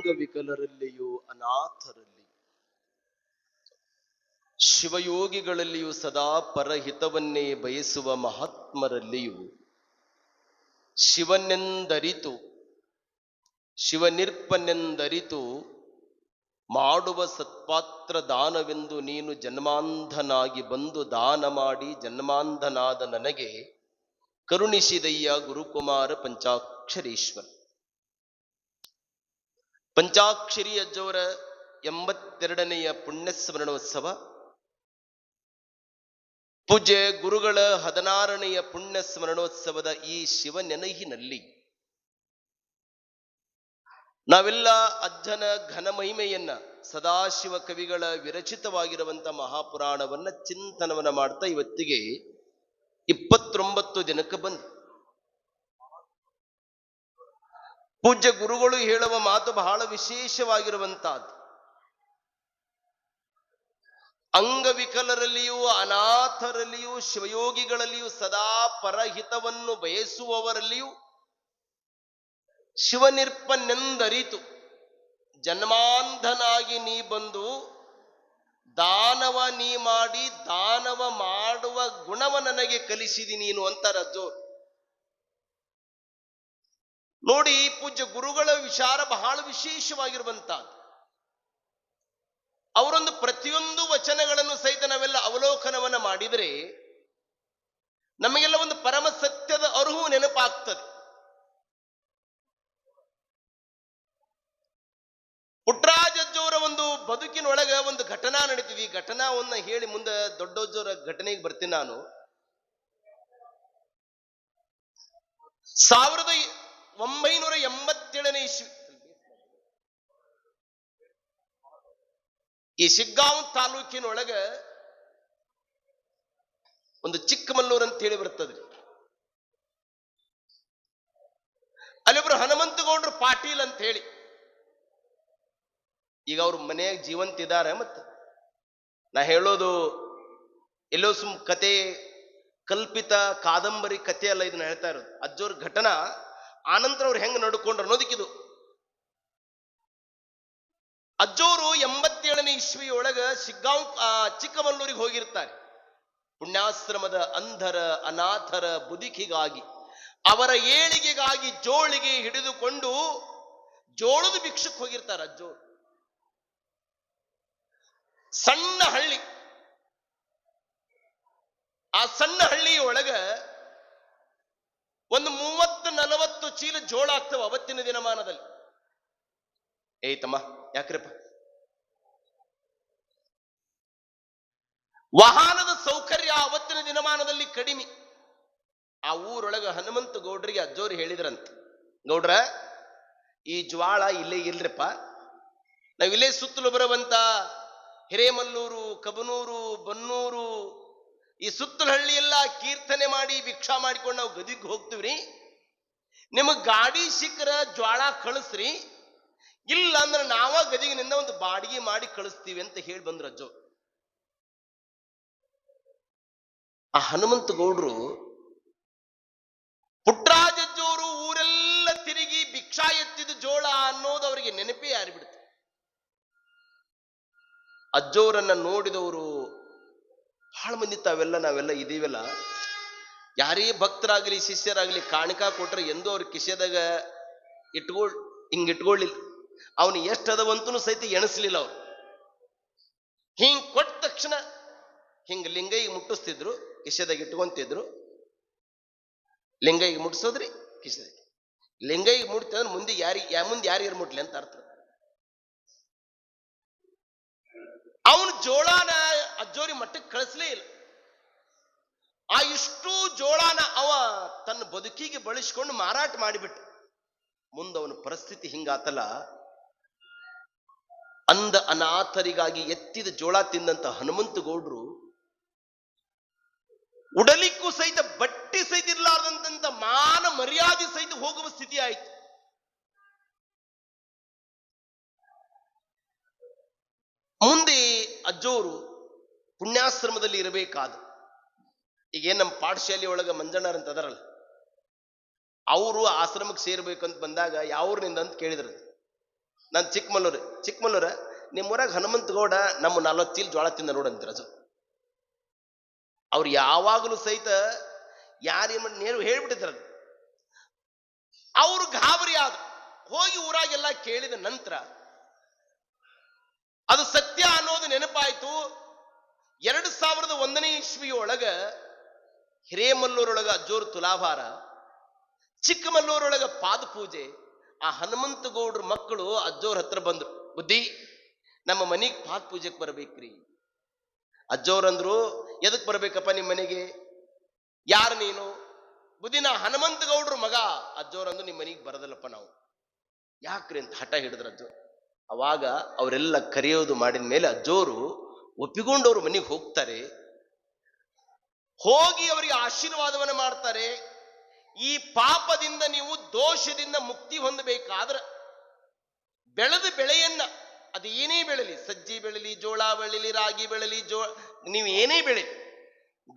ಅಂಗವಿಕಲರಲ್ಲಿಯೂ ಅನಾಥರಲ್ಲಿಯೂ ಶಿವಯೋಗಿಗಳಲ್ಲಿಯೂ ಸದಾ ಪರಹಿತವನ್ನೇ ಬಯಸುವ ಮಹಾತ್ಮರಲ್ಲಿಯೂ ಶಿವನೆಂದರಿತು ಶಿವನಿರ್ಪನೆಂದರಿತು ಮಾಡುವ ಸತ್ಪಾತ್ರ ದಾನವೆಂದು ನೀನು ಜನ್ಮಾಂಧನಾಗಿ ಬಂದು ದಾನ ಮಾಡಿ ಜನ್ಮಾಂಧನಾದ ನನಗೆ ಕರುಣಿಸಿದಯ್ಯ ಗುರುಕುಮಾರ ಪಂಚಾಕ್ಷರೀಶ್ವರ. ಪಂಚಾಕ್ಷರಿ ಅಜ್ಜವರ 82ನೆಯ ಪುಣ್ಯಸ್ಮರಣೋತ್ಸವ, ಪೂಜ್ಯ ಗುರುಗಳ 16ನೆಯ ಪುಣ್ಯಸ್ಮರಣೋತ್ಸವದ ಈ ಶಿವನೆನಹಿನಲ್ಲಿ ನಾವೆಲ್ಲ ಅಜ್ಜನ ಘನ ಮಹಿಮೆಯನ್ನ, ಸದಾಶಿವ ಕವಿಗಳ ವಿರಚಿತವಾಗಿರುವಂಥ ಮಹಾಪುರಾಣವನ್ನ ಚಿಂತನವನ್ನ ಮಾಡ್ತಾ ಇವತ್ತಿಗೆ 29 ದಿನಕ್ಕೆ ಬಂದು ಪೂಜ್ಯ ಗುರುಗಳು ಹೇಳುವ ಮಾತು ಬಹಳ ವಿಶೇಷವಾಗಿರುವಂತಹದ್ದು. ಅಂಗವಿಕಲರಲ್ಲಿಯೂ ಅನಾಥರಲ್ಲಿಯೂ ಶಿವಯೋಗಿಗಳಲ್ಲಿಯೂ ಸದಾ ಪರಹಿತವನ್ನು ಬಯಸುವವರಲ್ಲಿಯೂ ಶಿವನಿರ್ಪನೆಂದರಿತು ಜನ್ಮಾಂಧನಾಗಿ ನೀ ಬಂದು ದಾನವ ನೀ ಮಾಡಿ ದಾನವ ಮಾಡುವ ಗುಣವ ನನಗೆ ಕಲಿಸಿದಿ ನೀನು ಅಂತಾರ ಅಜ್ಜೋರು. ನೋಡಿ, ಪೂಜ್ಯ ಗುರುಗಳ ವಿಚಾರ ಬಹಳ ವಿಶೇಷವಾಗಿರುವಂತಹದ್ದು. ಅವರೊಂದು ಪ್ರತಿಯೊಂದು ವಚನಗಳನ್ನು ಸಹಿತ ನಾವೆಲ್ಲ ಅವಲೋಕನವನ್ನ ಮಾಡಿದರೆ ನಮಗೆಲ್ಲ ಒಂದು ಪರಮ ಸತ್ಯದ ಅರಿವು ನೆನಪಾಗ್ತದೆ. ಪುಟ್ಟರಾಜಜ್ಜವರ ಒಂದು ಬದುಕಿನೊಳಗ ಒಂದು ಘಟನಾ ನಡೀತಿದೆ. ಈ ಘಟನಾವನ್ನ ಹೇಳಿ ಮುಂದೆ ದೊಡ್ಡಜ್ಜವರ ಘಟನೆಗೆ ಬರ್ತೀನಿ ನಾನು. 1987ನೇ ಇಸ್ವಿ ಈ ಶಿಗ್ಗಾಂವ್ ತಾಲೂಕಿನೊಳಗ ಒಂದು ಚಿಕ್ಕಮಲ್ಲೂರು ಅಂತ ಹೇಳಿ ಬರ್ತದ್ರಿ. ಅಲ್ಲೊಬ್ರು ಹನುಮಂತಗೌಡರು ಪಾಟೀಲ್ ಅಂತ ಹೇಳಿ, ಈಗ ಅವ್ರ ಮನೆಯಾಗ ಜೀವಂತ ಇದ್ದಾರೆ. ಮತ್ತ ನಾ ಹೇಳೋದು ಎಲ್ಲೋ ಕತೆ, ಕಲ್ಪಿತ ಕಾದಂಬರಿ ಕತೆ ಅಲ್ಲ, ಇದನ್ನ ಹೇಳ್ತಾ ಇರೋದು ಅಜ್ಜೋರ್ ಘಟನಾ. ಆನಂತರ ಅವ್ರು ಹೆಂಗ್ ನಡ್ಕೊಂಡ್ರು ಅನ್ನೋದಕ್ಕಿದು. ಅಜ್ಜೋರು 87ನೇ ಇಸ್ವಿಯೊಳಗ ಶಿಗ್ಗಾಂವ್ ಚಿಕ್ಕಮಲ್ಲೂರಿಗೆ ಹೋಗಿರ್ತಾರೆ. ಪುಣ್ಯಾಶ್ರಮದ ಅಂಧರ ಅನಾಥರ ಬದುಕಿಗಾಗಿ, ಅವರ ಏಳಿಗೆಗಾಗಿ ಜೋಳಿಗೆ ಹಿಡಿದುಕೊಂಡು ಜೋಳದ ಭಿಕ್ಷಕ್ಕೆ ಹೋಗಿರ್ತಾರೆ ಅಜ್ಜೋರು. ಸಣ್ಣ ಹಳ್ಳಿ, ಆ ಸಣ್ಣ ಹಳ್ಳಿಯೊಳಗ ಒಂದು 30-40 ಚೀಲ ಜೋಳ ಆಗ್ತವ ಅವತ್ತಿನ ದಿನಮಾನದಲ್ಲಿ. ಏಯ್ತಮ್ಮ ಯಾಕ್ರಪ್ಪ, ವಾಹನದ ಸೌಕರ್ಯ ಅವತ್ತಿನ ದಿನಮಾನದಲ್ಲಿ ಕಡಿಮೆ. ಆ ಊರೊಳಗ ಹನುಮಂತ ಗೌಡ್ರಿಗೆ ಅಜ್ಜೋರು ಹೇಳಿದ್ರಂತ, ಗೌಡ್ರ ಈ ಜ್ವಾಳ ಇಲ್ಲೇ ಇಲ್ರಪ್ಪ, ನಾವಿಲ್ಲೇ ಸುತ್ತಲೂ ಬರುವಂತ ಹಿರೇಮಲ್ಲೂರು, ಕಬನೂರು, ಬನ್ನೂರು, ಈ ಸುತ್ತಲ ಹಳ್ಳಿ ಎಲ್ಲ ಕೀರ್ತನೆ ಮಾಡಿ ಭಿಕ್ಷಾ ಮಾಡಿಕೊಂಡು ನಾವು ಗದಿಗೆ ಹೋಗ್ತೀವ್ರಿ. ನಿಮಗ್ ಗಾಡಿ ಸಿಕ್ಕರ ಜ್ವಾಳ ಕಳಿಸ್ರಿ, ಇಲ್ಲ ಅಂದ್ರೆ ನಾವ ಗದಿಗಿನಿಂದ ಒಂದು ಬಾಡಿಗೆ ಮಾಡಿ ಕಳಿಸ್ತೀವಿ ಅಂತ ಹೇಳಿ ಬಂದ್ರು ಅಜ್ಜೋ. ಆ ಹನುಮಂತ ಗೌಡ್ರು ಪುಟ್ಟರಾಜಜ್ಜೋರು ಊರೆಲ್ಲ ತಿರುಗಿ ಭಿಕ್ಷಾ ಎತ್ತಿದ ಜೋಳ ಅನ್ನೋದು ಅವರಿಗೆ ನೆನಪೇ ಯಾರಿಬಿಡ್ತು. ಅಜ್ಜೋರನ್ನ ನೋಡಿದವರು ಬಹಳ ಮಂದಿ ನಾವೆಲ್ಲ ಇದೀವಲ್ಲ, ಯಾರೇ ಭಕ್ತರಾಗ್ಲಿ ಶಿಷ್ಯರಾಗ್ಲಿ ಕಾಣಿಕ ಕೊಟ್ರೆ ಎಂದೂ ಅವ್ರ ಕಿಸೆದಾಗ ಇಟ್ಕೊಳ್ಳಿಲ್ಲ. ಅವನು ಎಷ್ಟು ಅದವಂತೂ ಸಹಿತ ಎಣಿಸ್ಲಿಲ್ಲ. ಅವ್ರು ಹಿಂಗ್ ಕೊಟ್ಟ ತಕ್ಷಣ ಹಿಂಗ್ ಲಿಂಗೈಗೆ ಮುಟ್ಟಿಸ್ತಿದ್ರು, ಕಿಸೆದಾಗ ಇಟ್ಕೊಂತಿದ್ರು. ಲಿಂಗೈಗೆ ಮುಟ್ಟಿಸೋದ್ರಿ ಕಿಸೆದಾಗ, ಲಿಂಗೈಗೆ ಮುಟ್ತಿದ್ರೆ ಮುಂದೆ ಯಾರಿಗಾರು ಮುಟ್ಲಿ ಅಂತ ಅರ್ಥ. ಅವನು ಜೋಳಾನ ಅಜ್ಜೋರಿ ಮಟ್ಟಕ್ಕೆ ಕಳಿಸ್ಲೇ ಇಲ್ಲ. ಆ ಇಷ್ಟು ಜೋಳಾನ ಅವ ತನ್ನ ಬದುಕಿಗೆ ಬಳಸಿಕೊಂಡು ಮಾರಾಟ ಮಾಡಿಬಿಟ್ಟ. ಮುಂದವನ ಪರಿಸ್ಥಿತಿ ಹಿಂಗಾತಲ್ಲ, ಅಂಧ ಅನಾಥರಿಗಾಗಿ ಎತ್ತಿದ ಜೋಳ ತಿಂದಂತ ಹನುಮಂತ ಗೌಡ್ರು ಉಡಲಿಕ್ಕೂ ಸಹಿತ ಬಟ್ಟೆ ಸಹಿತ ಇರ್ಲಾರ್ದಂತ ಮಾನ ಮರ್ಯಾದೆ ಸಹಿತ ಹೋಗುವ ಸ್ಥಿತಿ ಆಯ್ತು. ಮುಂದೆ ಅಜ್ಜೋರು ಪುಣ್ಯಾಶ್ರಮದಲ್ಲಿ ಇರಬೇಕಾದ, ಈಗೇನ್ ನಮ್ಮ ಪಾಠಶಾಲೆ ಒಳಗ ಮಂಜಣ್ಣರ್ ಅಂತ ಅದರಲ್ಲ, ಅವರು ಆಶ್ರಮಕ್ಕೆ ಸೇರ್ಬೇಕಂತ ಬಂದಾಗ ಯಾವ್ರನಿಂದ ಅಂತ ಕೇಳಿದ್ರು. ನಾನು ಚಿಕ್ಕಮಲ್ಲೂರ ನಿಮ್ಮೂರಾಗ ಹನುಮಂತ ಗೌಡ ನಮ್ಮ 40 ಚೀಲ ಜೋಳ ತಿಂದ ನೋಡಂತ ರಜು. ಅವ್ರು ಯಾವಾಗಲೂ ಸಹಿತ ಯಾರೇನು ನೇರು ಹೇಳ್ಬಿಟ್ಟಿದ್ರ. ಅವ್ರು ಗಾಬರಿ ಆದ ಹೋಗಿ ಊರಾಗೆಲ್ಲ ಕೇಳಿದ ನಂತರ ಅದು ಸತ್ಯ ಅನ್ನೋದು ನೆನಪಾಯ್ತು. 2001ನೇ ಇಸ್ವಿಯೊಳಗ ಹಿರೇಮಲ್ಲೂರೊಳಗ ಅಜ್ಜೋರ್ ತುಲಾಭಾರ, ಚಿಕ್ಕಮಲ್ಲೂರೊಳಗ ಪಾದ ಪೂಜೆ. ಆ ಹನುಮಂತ ಗೌಡ್ರ ಮಕ್ಕಳು ಅಜ್ಜೋರ್ ಹತ್ರ ಬಂದ್ರು, ಬುದ್ಧಿ ನಮ್ಮ ಮನೆಗೆ ಪಾದ ಪೂಜೆಗೆ ಬರ್ಬೇಕ್ರಿ. ಅಜ್ಜೋರಂದ್ರು, ಎದಕ್ ಬರ್ಬೇಕಪ್ಪ ನಿಮ್ಮ ಮನೆಗೆ? ಯಾರು ನೀನು? ಬುದ್ಧಿ ನಾ ಹನುಮಂತ ಗೌಡ್ರ ಮಗ. ಅಜ್ಜೋರಂದ್ರು, ನಿಮ್ಮ ಮನೆಗೆ ಬರದಲ್ಲಪ್ಪ ನಾವು. ಯಾಕ್ರಿ ಅಂತ ಹಠ ಹಿಡಿದ್ರ ಅಜ್ಜೋರು. ಅವಾಗ ಅವರೆಲ್ಲ ಕರೆಯೋದು ಮಾಡಿದ ಮೇಲೆ ಅಜ್ಜೋರು ಒಪ್ಪಿಕೊಂಡು ಅವ್ರ ಮನೆಗೆ ಹೋಗ್ತಾರೆ. ಹೋಗಿ ಅವರಿಗೆ ಆಶೀರ್ವಾದವನ್ನು ಮಾಡ್ತಾರೆ. ಈ ಪಾಪದಿಂದ ನೀವು ದೋಷದಿಂದ ಮುಕ್ತಿ ಹೊಂದಬೇಕಾದ್ರೆ ಬೆಳೆದ ಬೆಳೆಯನ್ನ, ಅದು ಏನೇ ಬೆಳಲಿ, ಸಜ್ಜಿ ಬೆಳಲಿ, ಜೋಳ ಬೆಳಲಿ, ರಾಗಿ ಬೆಳಲಿ, ನೀವು ಏನೇ ಬೆಳಲಿ,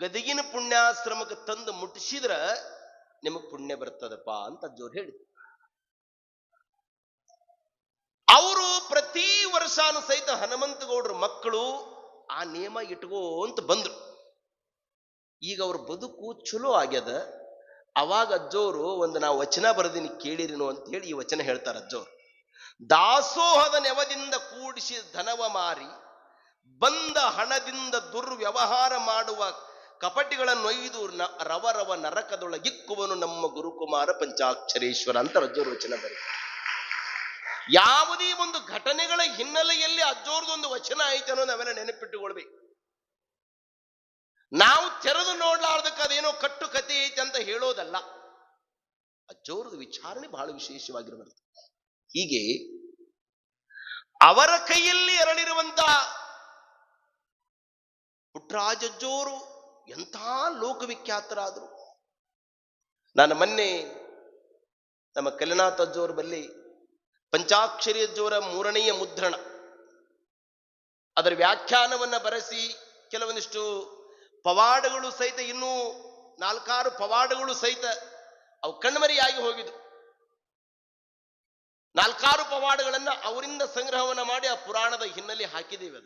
ಗದಗಿನ ಪುಣ್ಯಾಶ್ರಮಕ್ಕೆ ತಂದು ಮುಟ್ಟಿಸಿದ್ರ ನಿಮಗ್ ಪುಣ್ಯ ಬರ್ತದಪ್ಪ ಅಂತ ಅಜ್ಜೋರು ಹೇಳಿದ್ರು. ಅವರು ಪ್ರತಿ ವರ್ಷಾನು ಸಹಿತ ಹನುಮಂತ ಗೌಡ್ರ ಮಕ್ಕಳು ಆ ನಿಯಮ ಇಟ್ಕೋ ಅಂತ ಬಂದ್ರು. ಈಗ ಅವ್ರ ಬದುಕು ಚಲೋ ಆಗ್ಯದ. ಅವಾಗ ಅಜ್ಜೋರು ಒಂದು ನಾವು ವಚನ ಬರೆದಿನಿ ಕೇಳಿರಿನು ಅಂತ ಹೇಳಿ ಈ ವಚನ ಹೇಳ್ತಾರ ಅಜ್ಜೋರು. ದಾಸೋಹದ ನೆವದಿಂದ ಕೂಡಿಸಿದ ಧನವ ಮಾರಿ ಬಂದ ಹಣದಿಂದ ದುರ್ವ್ಯವಹಾರ ಮಾಡುವ ಕಪಟಿಗಳನ್ನೊಯ್ದು ರವ ನರಕದೊಳಗಿಕ್ಕುವನು ನಮ್ಮ ಗುರುಕುಮಾರ ಪಂಚಾಕ್ಷರೇಶ್ವರ ಅಂತ ಅಜ್ಜೋರು ವಚನ ಬರೀತಾರೆ. ಯಾವುದೇ ಒಂದು ಘಟನೆಗಳ ಹಿನ್ನೆಲೆಯಲ್ಲಿ ಅಜ್ಜೋರ್ದೊಂದು ವಚನ ಐತೆ ಅನ್ನೋ ನಾವೆಲ್ಲ ನೆನಪಿಟ್ಟುಕೊಳ್ಬೇಕು. ನಾವು ತೆರೆದು ನೋಡ್ಲಾರ್ದಕ್ಕೆ ಅದೇನೋ ಕಟ್ಟು ಕತೆ ಐತೆ ಅಂತ ಹೇಳೋದಲ್ಲ. ಅಜ್ಜೋರ್ದು ವಿಚಾರಣೆ ಬಹಳ ವಿಶೇಷವಾಗಿರಬಾರದು. ಹೀಗೆ ಅವರ ಕೈಯಲ್ಲಿ ಅರಳಿರುವಂತ ಪುಟ್ಟರಾಜಜ್ಜೋರು ಎಂಥ ಲೋಕವಿಖ್ಯಾತರಾದರು. ನಾನು ಮೊನ್ನೆ ನಮ್ಮ ಕಲಿನಾಥ್ ಅಜ್ಜೋರ್ ಬಲ್ಲಿ ಪಂಚಾಕ್ಷರಿ ಅಜ್ಜೋರ 3ನೆಯ ಮುದ್ರಣ, ಅದರ ವ್ಯಾಖ್ಯಾನವನ್ನ ಬರೆಸಿ ಕೆಲವೊಂದಿಷ್ಟು ಪವಾಡಗಳು ಸಹಿತ, ಇನ್ನೂ 4-6 ಪವಾಡಗಳು ಸಹಿತ ಅವು ಕಣ್ಮರಿಯಾಗಿ ಹೋಗಿದ್ದು. 4-6 ಪವಾಡಗಳನ್ನ ಅವರಿಂದ ಸಂಗ್ರಹವನ್ನ ಮಾಡಿ ಆ ಪುರಾಣದ ಹಿನ್ನೆಲೆ ಹಾಕಿದ್ದೇವೆ.